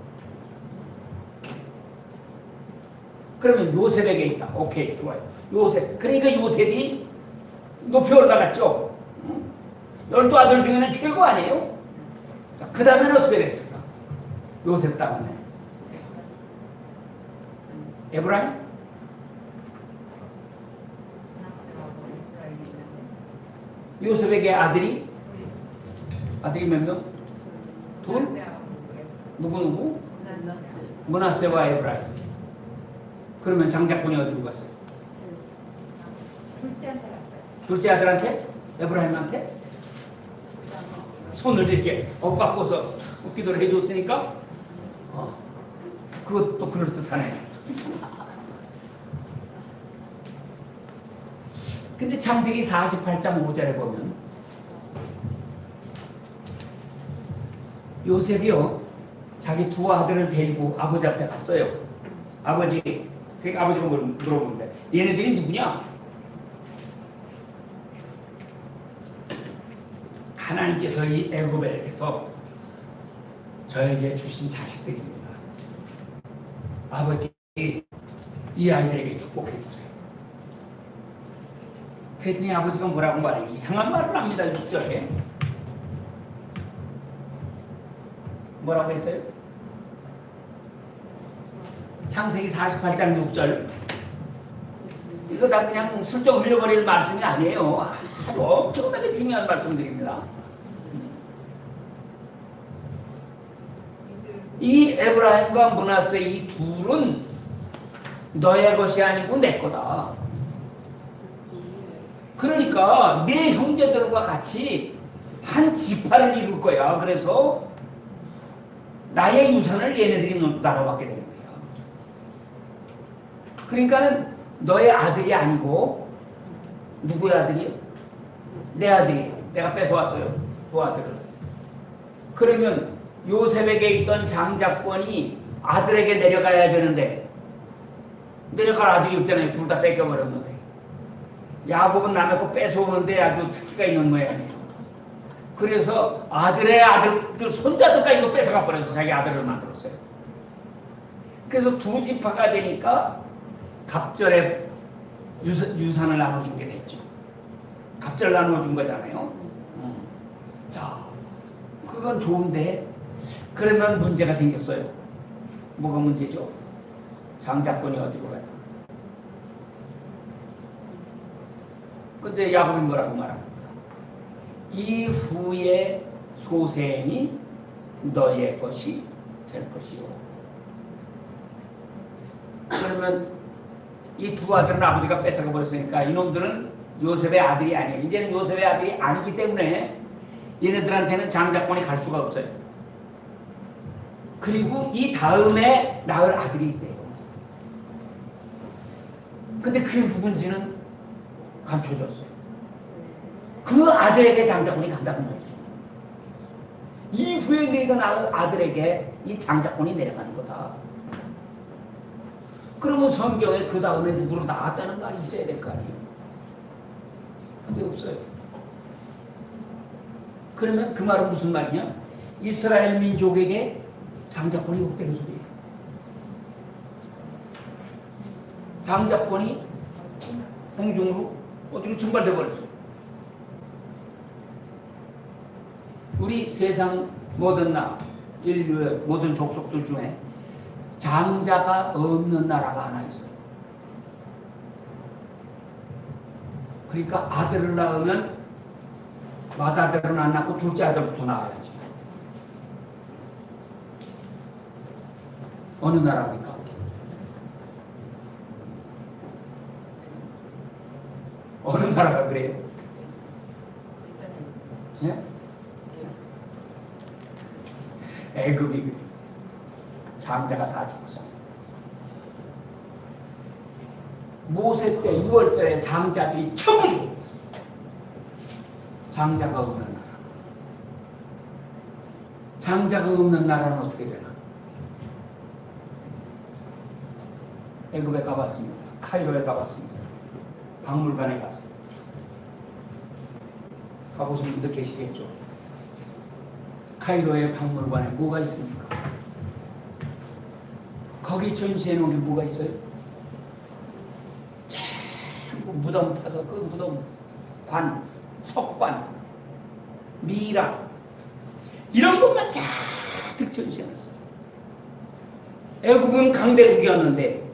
그러면 요셉에게 있다. 오케이, 좋아요. 요셉. 그러니까 요셉이 높이 올라갔죠. 12아들 중에는 최고 아니에요? 자, 그 다음에는 어떻게 됐을까? 요셉 다음에 에브라임? 요셉에게 아들이 몇 명? 둘? 누구? 므낫세와 에브라임. 그러면 장자권이 어디로 갔어요? 둘째 아들한테? 에브라임한테? 손을 이렇게 엇바꿔서 기도를 해줬으니까 그것도 그럴듯하네. 근데 창세기 48장 5절에 보면 요셉이요 자기 두 아들을 데리고 아버지 앞에 갔어요. 그러니까 아버지가 물어보는데 얘네들이 누구냐? 하나님께서 이 애굽에게서 저에게 주신 자식들입니다. 아버지 이 아이들에게 축복해 주세요. 그랬더니 아버지가 뭐라고 말해요? 이상한 말을 합니다. 6절에 뭐라고 했어요? 창세기 48장 6절. 이거 다 그냥 슬쩍 흘려버릴 말씀이 아니에요. 아주 엄청나게 중요한 말씀들입니다. 이 에브라임과 므낫세 이 둘은 너의 것이 아니고 내 거다. 그러니까 내 형제들과 같이 한 지파를 이룰 거야. 그래서 나의 유산을 얘네들이 나눠받게 되는 거야. 그러니까는 너의 아들이 아니고 누구의 아들이요? 내 아들이에요. 내가 뺏어왔어요. 그 아들을. 그러면 요셉에게 있던 장자권이 아들에게 내려가야 되는데 내려갈 아들이 없잖아요. 둘 다 뺏겨버렸는데 야곱은 남의 거 뺏어오는데 아주 특기가 있는 모양이에요. 그래서 아들의 아들들 손자들까지도 뺏어가 버려서 자기 아들을 만들었어요. 그래서 두 지파가 되니까 갑절에 유산을 나눠준 게 됐죠. 갑절 나눠준 거잖아요. 자, 그건 좋은데 그러면 문제가 생겼어요. 뭐가 문제죠? 장자권이 어디로 가요? 근데 야곱이 뭐라고 말합니까? 이후의 소생이 너의 것이 될 것이요. 그러면 이 두 아들은 아버지가 뺏어가 버렸으니까 이놈들은 요셉의 아들이 아니에요. 이제는 요셉의 아들이 아니기 때문에 얘네들한테는 장자권이 갈 수가 없어요. 그리고 이 다음에 낳을 아들이 있대요. 근데 그게 누군지는 감춰졌어요. 그 아들에게 장자권이 간다는 거죠. 이후에 내가 낳은 아들에게 이 장자권이 내려가는 거다. 그러면 성경에 그 다음에 누구로 나왔다는 말이 있어야 될 거 아니에요. 근데 없어요. 그러면 그 말은 무슨 말이냐? 이스라엘 민족에게 장자권이 없다는 소리예요. 장자권이 공중으로 어디로 증발돼 버렸어요. 우리 세상 모든 인류의 모든 족속들 중에 장자가 없는 나라가 하나 있어요. 그러니까 아들을 낳으면 맏아들은 안 낳고 둘째 아들부터 낳아야지. 어느 나라입니까? 어느 나라가 그래요? 예? 애굽이 그래요. 장자가 다 죽었어요. 모세 때 6월절에 장자들이 전부 죽었어요. 장자가 없는 나라. 장자가 없는 나라는 어떻게 되나? 애굽에 가봤습니다. 카이로에 가봤습니다. 박물관에 갔습니다. 가보신 분들 계시겠죠? 카이로의 박물관에 뭐가 있습니까? 거기 전시해 놓은 게 뭐가 있어요? 전부 무덤 파서 그 무덤 관, 석관, 미라 이런 것만 잔뜩 전시해 놨어요. 애굽은 강대국이었는데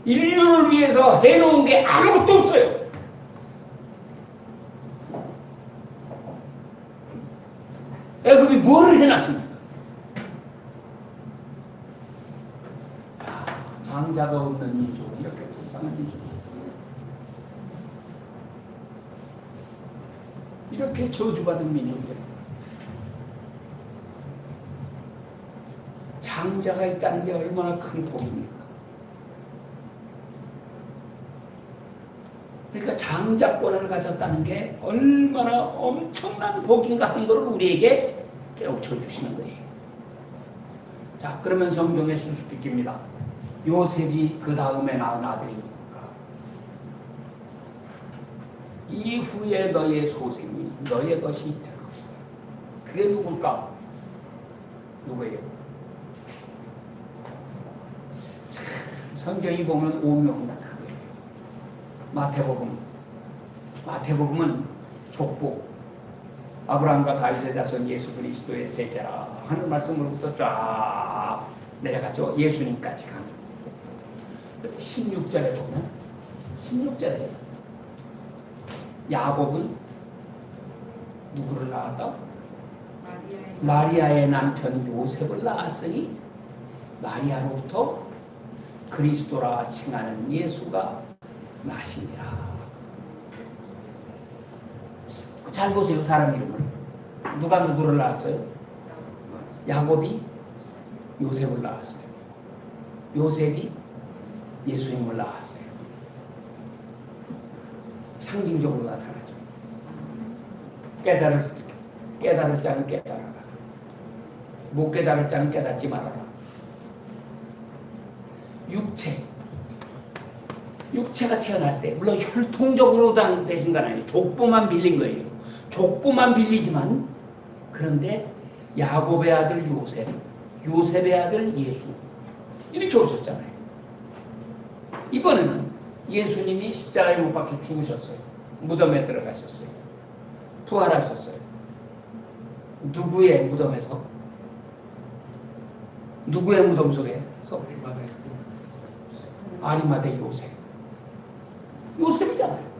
인류를 위해서 해놓은 게 아무것도 없어요. 애굽이 뭐를 해놨습니까? 장자가 없는 민족, 이렇게 불쌍한 민족, 이렇게 저주받은 민족이에요. 장자가 있다는 게 얼마나 큰 복입니까? 그러니까 장자권을 가졌다는 게 얼마나 엄청난 복인가 하는 것을 우리에게 깨우쳐 주시는 거예요. 자, 그러면 성경의 수수께끼입니다. 요셉이 그 다음에 낳은 아들이니까 이후에 너의 소생이 너의 것이 될 것이다. 그게 누굴까? 누구예요? 참, 성경이 보면 오명이다. 마태복음은 족보, 아브라함과 다윗의 자손 예수 그리스도의 세계라 하는 말씀으로부터 쫙 내려가죠. 예수님까지 가는 16절에 보면 16절에 야곱은 누구를 낳았다? 마리아의 남편 요셉을 낳았으니 마리아로부터 그리스도라 칭하는 예수가 나시니라. 잘 보세요. 사람 이름을 누가 누구를 낳았어요? 야곱이 요셉을 낳았어요. 요셉이 예수님을 낳았어요. 상징적으로 나타나죠. 깨달을 자는 깨달아라. 못 깨달을 자는 깨닫지 말아라. 육체가 태어날 때 물론 혈통적으로 되신 건 아니에요. 족보만 빌린 거예요. 족보만 빌리지만 그런데 야곱의 아들 요셉, 요셉의 아들 예수 이렇게 오셨잖아요. 이번에는 예수님이 십자가에 못 박혀 죽으셨어요. 무덤에 들어가셨어요. 부활하셨어요. 누구의 무덤에서? 누구의 무덤 속에서? 아리마대 요셉. 요셉이잖아요.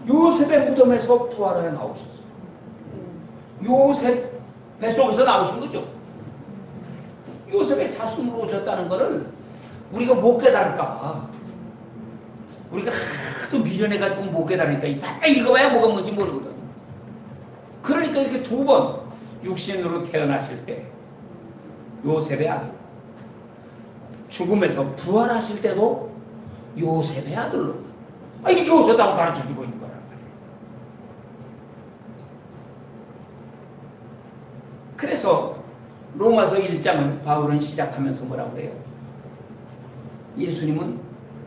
요셉의 무덤에서 부활하여 나오셨어요. 요셉 뱃속에서 나오신 거죠. 요셉의 자손으로 오셨다는 것을 우리가 못 깨달을까. 우리가 하도 미련해가지고 못 깨달으니까 다 읽어봐야 뭐가 뭔지 모르거든. 그러니까 이렇게 두 번 육신으로 태어나실 때 요셉의 아들, 죽음에서 부활하실 때도 요셉의 아들로 이렇게 오셨다고 가르쳐주고 있는 거란 말이에요. 그래서 로마서 1장을 바울은 시작하면서 뭐라고 그래요? 예수님은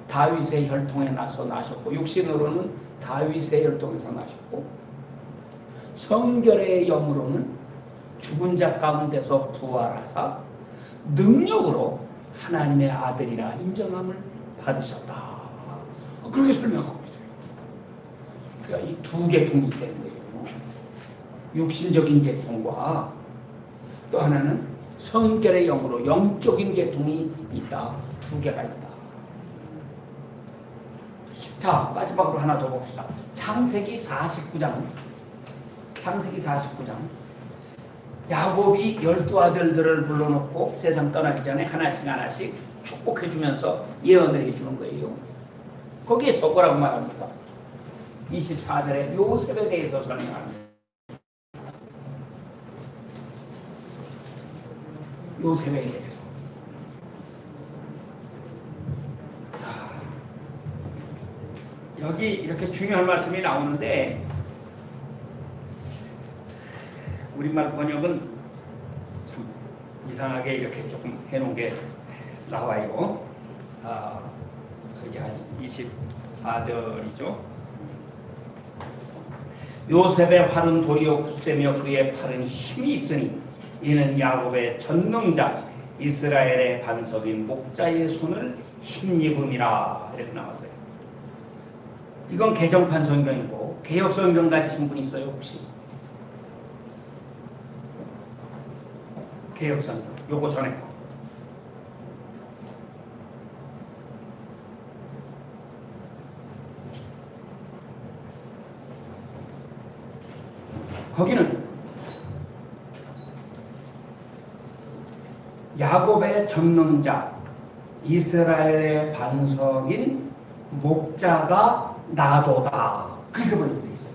다윗의 혈통에 나서 나셨고 육신으로는 다윗의 혈통에서 나셨고 성결의 영으로는 죽은 자 가운데서 부활하사 능력으로 하나님의 아들이라 인정함을 받으셨다. 그렇게 설명하고 있어요. 그러니까 이 두 계통이 있다는 거예요. 육신적인 계통과 또 하나는 성결의 영으로 영적인 계통이 있다. 두 개가 있다. 자, 마지막으로 하나 더 봅시다. 창세기 49장. 창세기 49장. 야곱이 12아들들을 불러놓고 세상 떠나기 전에 하나씩 하나씩 축복해주면서 예언을 해주는 거예요. 거기에서 뭐라고 말합니까? 24절에 요셉에 대해서 설명합니다. 요셉에 대해서. 자, 여기 이렇게 중요한 말씀이 나오는데 우리말 번역은 참 이상하게 이렇게 조금 해놓은 게 나와요. 거기 24절이죠. 요셉의 팔은 도리어 굳세며 그의 팔은 힘이 있으니 이는 야곱의 전능자 이스라엘의 반석인 목자의 손을 힘입음이라 이렇게 나왔어요. 이건 개정판 성경이고 개역 성경 가지신 분 있어요 혹시? 개역 성경 요거 전에 거. 거기는 야곱의 전능자 이스라엘의 반석인 목자가 나도다. 그렇게 번역되어 있어요.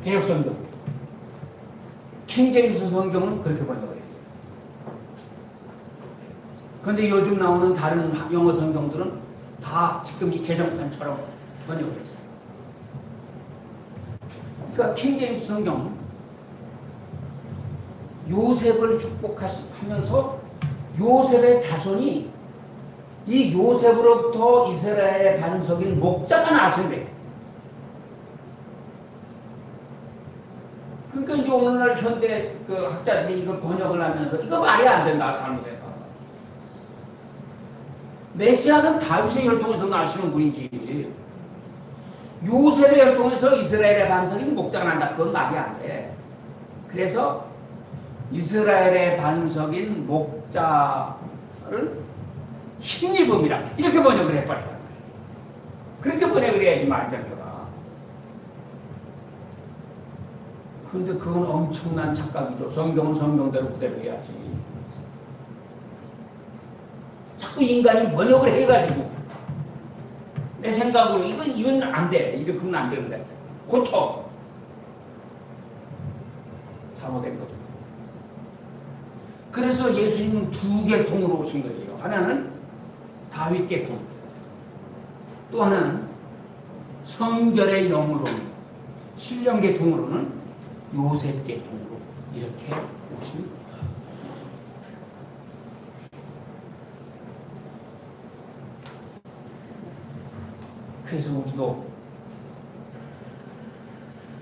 개역성경. 킹제임스 성경은 그렇게 번역을 했어요. 그런데 요즘 나오는 다른 영어 성경들은 다 지금 이 개정판처럼 번역을 했어요. 그러니까 킹제임스 성경은 요셉을 축복하면서 요셉의 자손이 이 요셉으로부터 이스라엘의 반석인 목자가 나신대. 그러니까 이제 오늘날 현대 그 학자들이 이걸 번역을 하면서 이거 말이 안 된다, 잘못했다. 메시아는 다윗의 혈통에서 나시는 분이지. 요셉의 혈통에서 이스라엘의 반석인 목자가 난다. 그건 말이 안 돼. 그래서 이스라엘의 반석인 목자를 힘입음이라 이렇게 번역을 해버렸다. 그렇게 번역을 해야지 말이 되는 거다. 근데 그건 엄청난 착각이죠. 성경은 성경대로 그대로 해야지. 자꾸 인간이 번역을 해가지고 내 생각으로 이건 안 돼. 이렇게 하면 안 되는데 고쳐. 잘못된 거죠. 그래서 예수님은 두 계통으로 오신 거예요. 하나는 다윗 계통, 또 하나는 성결의 영으로 신령 계통으로는 요셉 계통으로 이렇게 오신 거예요. 그래서 우리도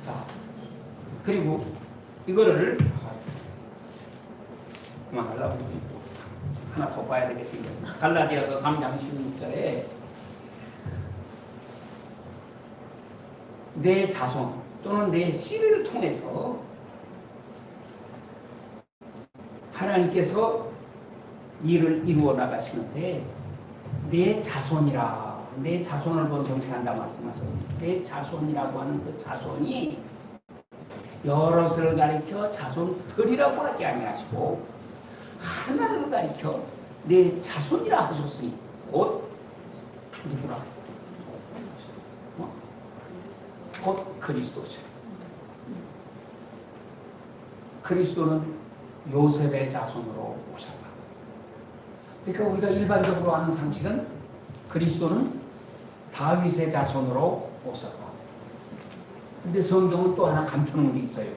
자 그리고 이거를 그만하려고 하나 더 봐야 되겠습니다. 갈라디아서 3장 16절에 내 자손 또는 내 씨를 통해서 하나님께서 일을 이루어 나가시는데 내 자손이라 내 자손을 번성케한다 말씀하세요. 내 자손이라고 하는 그 자손이 여럿을 가리켜 자손들이라고 하지 아니하시고 하나를 가리켜 내 자손이라 하셨으니 곧 누구라? 곧 그리스도시라. 그리스도는 요셉의 자손으로 오셨다. 그러니까 우리가 일반적으로 아는 상식은 그리스도는 다윗의 자손으로 오셨다. 근데 성경은 또 하나 감춰놓은 게 있어요.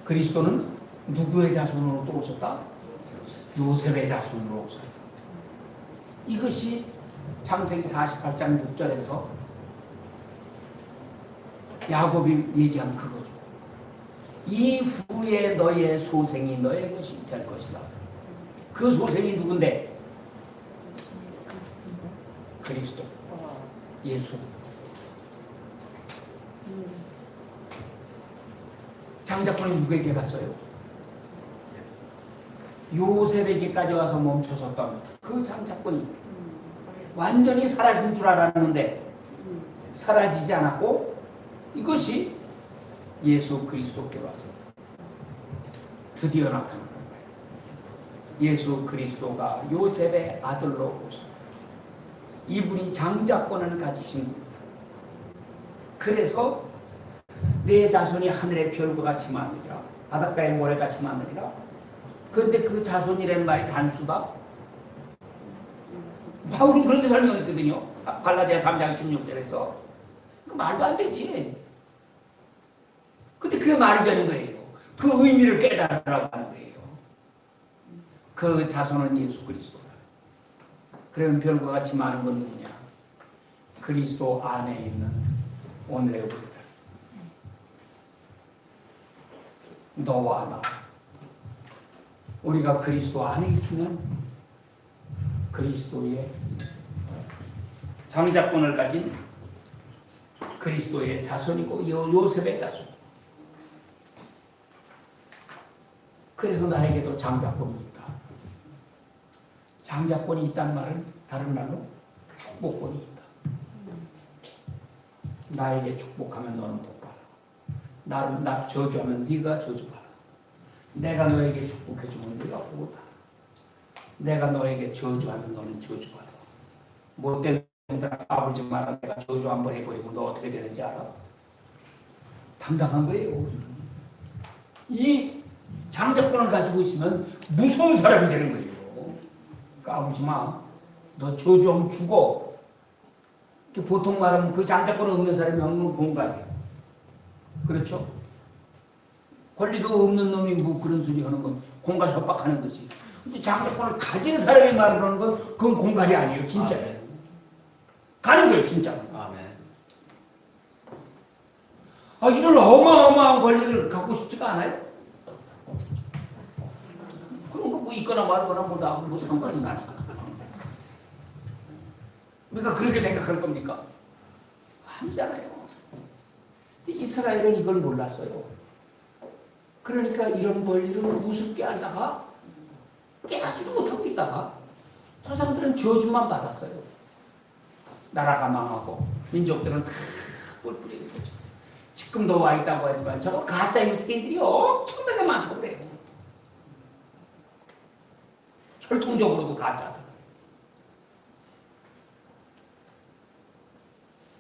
그리스도는 누구의 자손으로 또 오셨다? 요셉의 자손으로 오셨다. 이것이 창세기 48장 6절에서 야곱이 얘기한 그거죠. 이후에 너의 소생이 너의 것이 될 것이다. 그 소생이 누군데? 그리스도, 예수. 장자권이 누구에게 갔어요? 요셉에게까지 와서 멈춰섰던 그 장자권이 완전히 사라진 줄 알았는데 사라지지 않았고 이것이 예수 그리스도께로 와서 드디어 나타난 거예요. 예수 그리스도가 요셉의 아들로 오셔 이분이 장자권을 가지신 겁니다. 그래서 내 자손이 하늘의 별과 같이 많으리라 바닷가의 모래같이 많으리라. 그런데 그 자손이라는 말이 단수다? 바울은 그렇게 설명했거든요. 갈라디아 3장 16절에서 말도 안 되지. 근데 그게 말이 되는 거예요. 그 의미를 깨달으라고 하는 거예요. 그 자손은 예수 그리스도다. 그러면 별과 같이 많은 건 누구냐? 그리스도 안에 있는 오늘의 우리들. 너와 나. 우리가 그리스도 안에 있으면 그리스도의 장자권을 가진 그리스도의 자손이고 요셉의 자손. 그래서 나에게도 장자권이 있다. 장자권이 있다는 말은 다른 말로 축복권이 있다. 나에게 축복하면 너는 복 받아. 나를 저주하면 네가 저주받아. 내가 너에게 축복해주면 네가 복을 받아. 내가 너에게 저주하면 너는 저주받아. 못된 놈들아 까불지 마라. 내가 저주 한번 해버리고 너 어떻게 되는지 알아? 당당한 거예요. 이 장자권을 가지고 있으면 무서운 사람이 되는 거예요. 까불지 마. 너 저주하면 죽어. 보통 말하면 그 장자권 없는 사람이 없는 공간이에요. 그렇죠? 권리도 없는 놈이 뭐 그런 소리 하는 건 공갈 협박하는 거지. 근데 장자권을 가진 사람이 말하는 건 그건 공갈이 아니에요. 진짜예요. 가는 거예요. 진짜. 아멘. 이런 어마어마한 권리를 갖고 싶지가 않아요? 그런 거 뭐 있거나 말거나 뭐 나하고 뭐 상관이 나나. 우리가 그렇게 생각할 겁니까? 아니잖아요. 이스라엘은 이걸 몰랐어요. 그러니까 이런 권리를 우습게 하다가 깨닫지도 못하고 있다가 저 사람들은 저주만 받았어요. 나라가 망하고 민족들은 다 뿔뿔이 흩어져. 지금도 와 있다고 하지만 저거 가짜 유태인들이 엄청나게 많다고 그래요. 혈통적으로도 가짜들.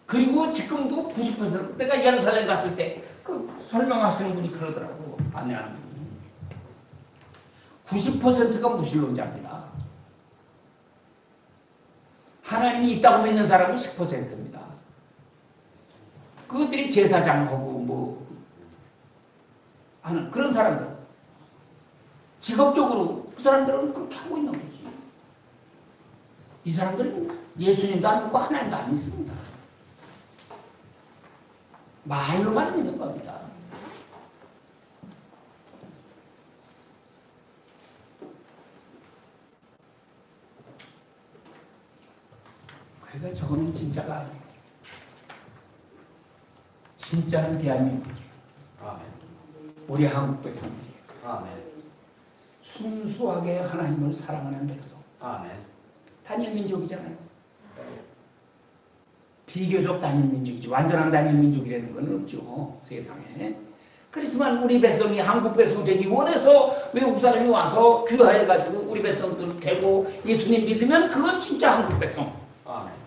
그리고 지금도 90% 내가 예루살렘 갔을 때 그 설명하시는 분이 그러더라고. 안내하는 분이 90%가 무신론자입니다. 하나님이 있다고 믿는 사람은 10%입니다. 그것들이 제사장하고 뭐 하는 그런 사람들. 직업적으로 그 사람들은 그렇게 하고 있는 거지. 이 사람들은 예수님도 안 믿고 하나님도 안 믿습니다. 말로만 믿는 겁니다. 그러니까 저거는 진짜가 아니에요. 진짜는 대한민국이에요. 아멘. 우리 한국 백성들이에요. 아멘. 순수하게 하나님을 사랑하는 백성. 아멘. 단일 민족이잖아요. 비교적 단일 민족이지. 완전한 단일 민족이라는 건 없죠. 세상에. 그렇지만 우리 백성이 한국 백성 되기 원해서 외국 사람이 와서 귀화해가지고 우리 백성들 되고 예수님 믿으면 그건 진짜 한국 백성. 아멘.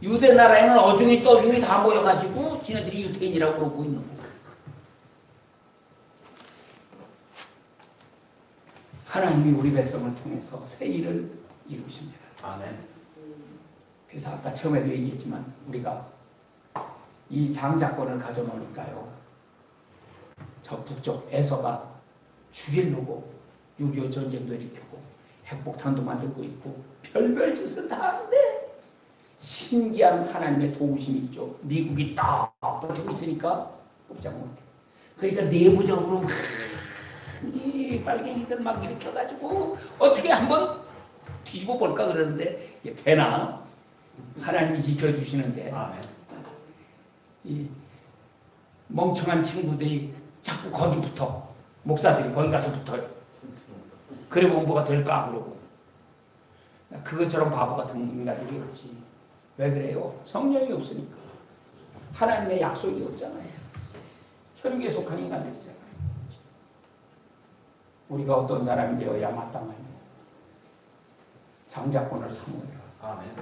유대 나라에는 어중이 떠중이 다 모여가지고 지네들이 유태인이라고 그러고 있는 거예요. 하나님이 우리 백성을 통해서 새 일을 이루십니다. 아멘. 그래서 아까 처음에도 얘기했지만 우리가 이 장자권을 가져놓으니까요. 저 북쪽 에서가 죽이려고 6.25 전쟁도 일으키고 핵폭탄도 만들고 있고 별별 짓을 다 하는데 신기한 하나님의 도우심이 있죠. 미국이 딱 버티고 있으니까 꼼짝 못해. 그러니까 내부적으로 막 이 빨갱이들 막 일으켜가지고 어떻게 한번 뒤집어 볼까 그러는데 이게 되나? 하나님이 지켜주시는데 아멘. 이 멍청한 친구들이 자꾸 거기 붙어. 목사들이 거기 가서 붙어요. 그래 보면 뭐가 될까 그러고. 그것처럼 바보 같은 인간들이 없지. 왜 그래요? 성령이 없으니까. 하나님의 약속이 없잖아요. 혈육에 속한 인간들이잖아요. 우리가 어떤 사람이 되어야 마땅하냐. 장자권을 사모해라. 아멘.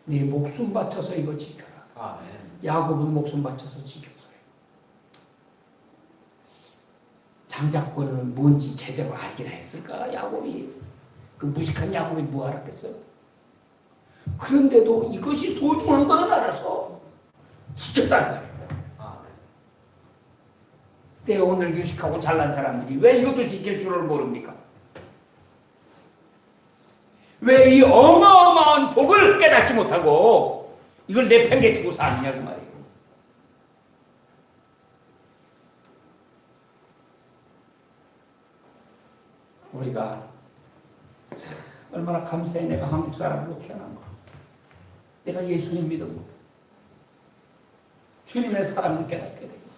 네 목숨 바쳐서 이거 지켜라. 아멘. 야곱은 목숨 바쳐서 지켰어요. 장자권은 뭔지 제대로 알기나 했을까? 야곱이. 그 무식한 야곱이 뭐 알았겠어요? 그런데도 이것이 소중한 거는 알아서 지켰다는 거예요. 때 오늘 유식하고 잘난 사람들이 왜 이것도 지킬 줄을 모릅니까? 왜 이 어마어마한 복을 깨닫지 못하고 이걸 내팽개치고 사느냐 그 말이에요. 우리가 얼마나 감사해. 내가 한국 사람으로 태어난 거. 내가 예수님 믿었고 주님의 사랑을 깨닫게 되고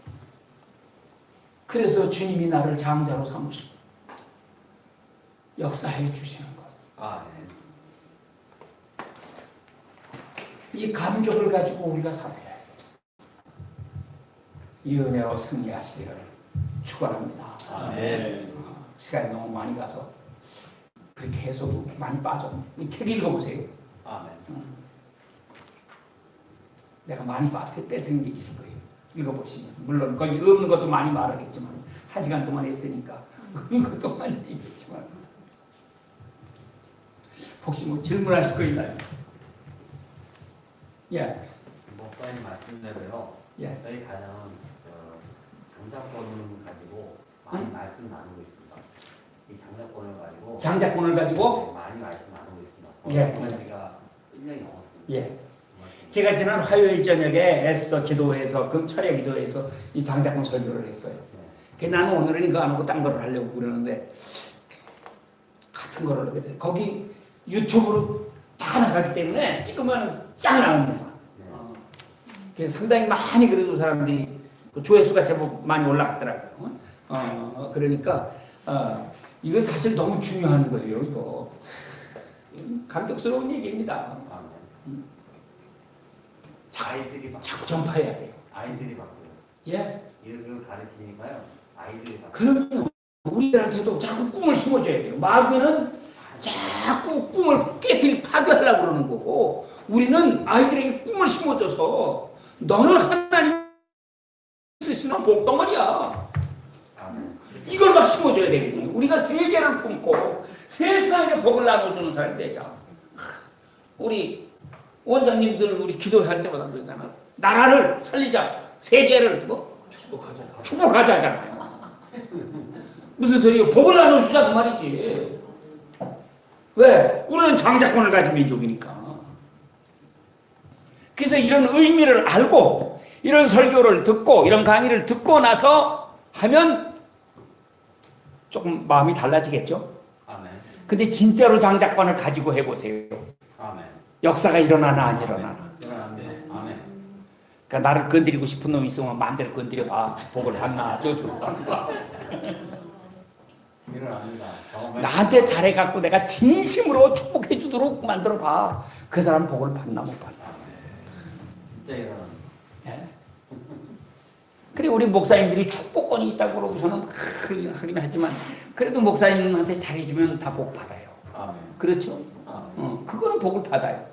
그래서 주님이 나를 장자로 삼으시고 역사해 주시는 것. 이 감격을 가지고 우리가 살아야 해요. 이 은혜로 승리하시기를 축원합니다. 아멘. 시간이 너무 많이 가서 그렇게 해서도 많이 빠졌네. 이 책 읽어보세요. 아멘. 내가 많이 빼드린 게 있을 거예요. 읽어보시면. 물론 거기 없는 것도 많이 말하겠지만 1시간 동안 했으니까 없는 것도 많이 얘기했지만 혹시 뭐 질문하실 거 있나요? 예. 목사님 말씀대로요. 예. 저희 가정은 장자권을 가지고 많이 말씀 나누고 있습니다. 이 장자권을 가지고 장자권을 가지고 네, 많이 말씀 나누고 있습니다. 예. 저희가 1년이 넘었습니다. 예. 제가 지난 화요일 저녁에 에스더 기도회에서 금철야 기도회에서 이 장자권 설교를 했어요. 네. 나는 오늘은 이거 안 하고 딴 거를 하려고 그러는데 같은 거를 하게 돼. 거기 유튜브로 다 나가기 때문에 찍으면 쫙 나옵니다. 네. 그래서 상당히 많이 그래도 사람들이 그 조회수가 제법 많이 올라갔더라고요. 그러니까 이거 사실 너무 중요한 거예요. 이거 감격스러운 얘기입니다. 아이들이 자꾸 전파해야 돼요. 아이들이 바꾸요. 예? 이걸 가르치니까요. 아이들이 바꾸요. 그러면 우리들한테도 자꾸 꿈을 심어줘야 돼요. 마귀는 자꾸 꿈을 깨뜨리 파괴하려고 그러는 거고 우리는 아이들에게 꿈을 심어줘서 너는 하나님 쓰시는 복덩어리야. 이걸 막 심어줘야 되거든요. 우리가 세계를 품고 세상에 복을 나눠주는 사람이 되자. 우리 원장님들 우리 기도할 때마다 그러잖아. 나라를 살리자. 세계를 뭐 축복하자 하잖아요. 무슨 소리예요? 복을 나눠주자 그 말이지. 왜? 우리는 장자권을 가진 민족이니까. 그래서 이런 의미를 알고 이런 설교를 듣고 이런 강의를 듣고 나서 하면 조금 마음이 달라지겠죠? 아멘. 근데 진짜로 장자권을 가지고 해보세요. 아멘. 역사가 일어나나 안 일어나나. 아멘. 아멘. 그러니까 나를 건드리고 싶은 놈이 있으면 마음대로 건드려봐. 복을 받나 저주가. 일어납니다. 나한테 잘해갖고 내가 진심으로 축복해 주도록 만들어봐. 그 사람 복을 받나 못 받나. 진짜 일어납니다. 예. 그래 우리 목사님들이 축복권이 있다고 그러고서는 하긴 하지만 그래도 목사님한테 잘해주면 다 복 받아요. 아멘. 그렇죠? 그거는 복을 받아요.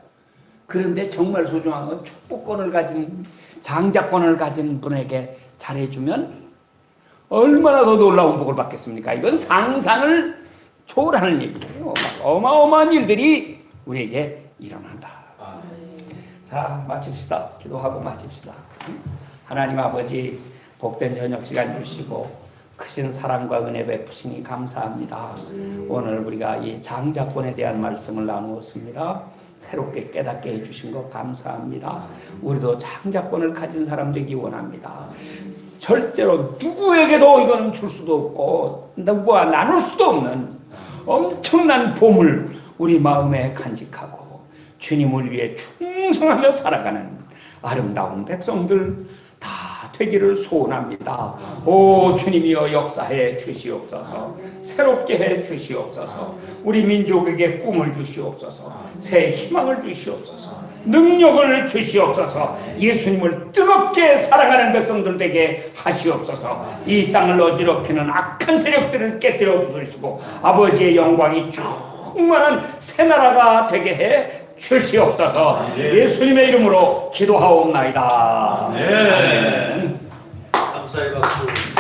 그런데 정말 소중한 건 축복권을 가진 장자권을 가진 분에게 잘해주면 얼마나 더 놀라운 복을 받겠습니까? 이건 상상을 초월하는 얘기예요. 어마어마한 일들이 우리에게 일어난다. 자, 마칩시다. 기도하고 마칩시다. 하나님 아버지 복된 저녁 시간 주시고 크신 사랑과 은혜 베푸시니 감사합니다. 오늘 우리가 이 장자권에 대한 말씀을 나누었습니다. 새롭게 깨닫게 해주신 것 감사합니다. 우리도 장자권을 가진 사람 되기 원합니다. 절대로 누구에게도 이거는 줄 수도 없고 누구와 나눌 수도 없는 엄청난 보물 우리 마음에 간직하고 주님을 위해 충성하며 살아가는 아름다운 백성들 다 되기를 소원합니다. 오 주님이여 역사해 주시옵소서. 새롭게 해 주시옵소서. 우리 민족에게 꿈을 주시옵소서. 새 희망을 주시옵소서. 능력을 주시옵소서. 예수님을 뜨겁게 사랑하는 백성들 되게 하시옵소서. 이 땅을 어지럽히는 악한 세력들을 깨뜨려 부수시고 아버지의 영광이 충만한 새나라가 되게 해 주시옵소서. 예수님의 이름으로 기도하옵나이다. 네. 감사의 박수.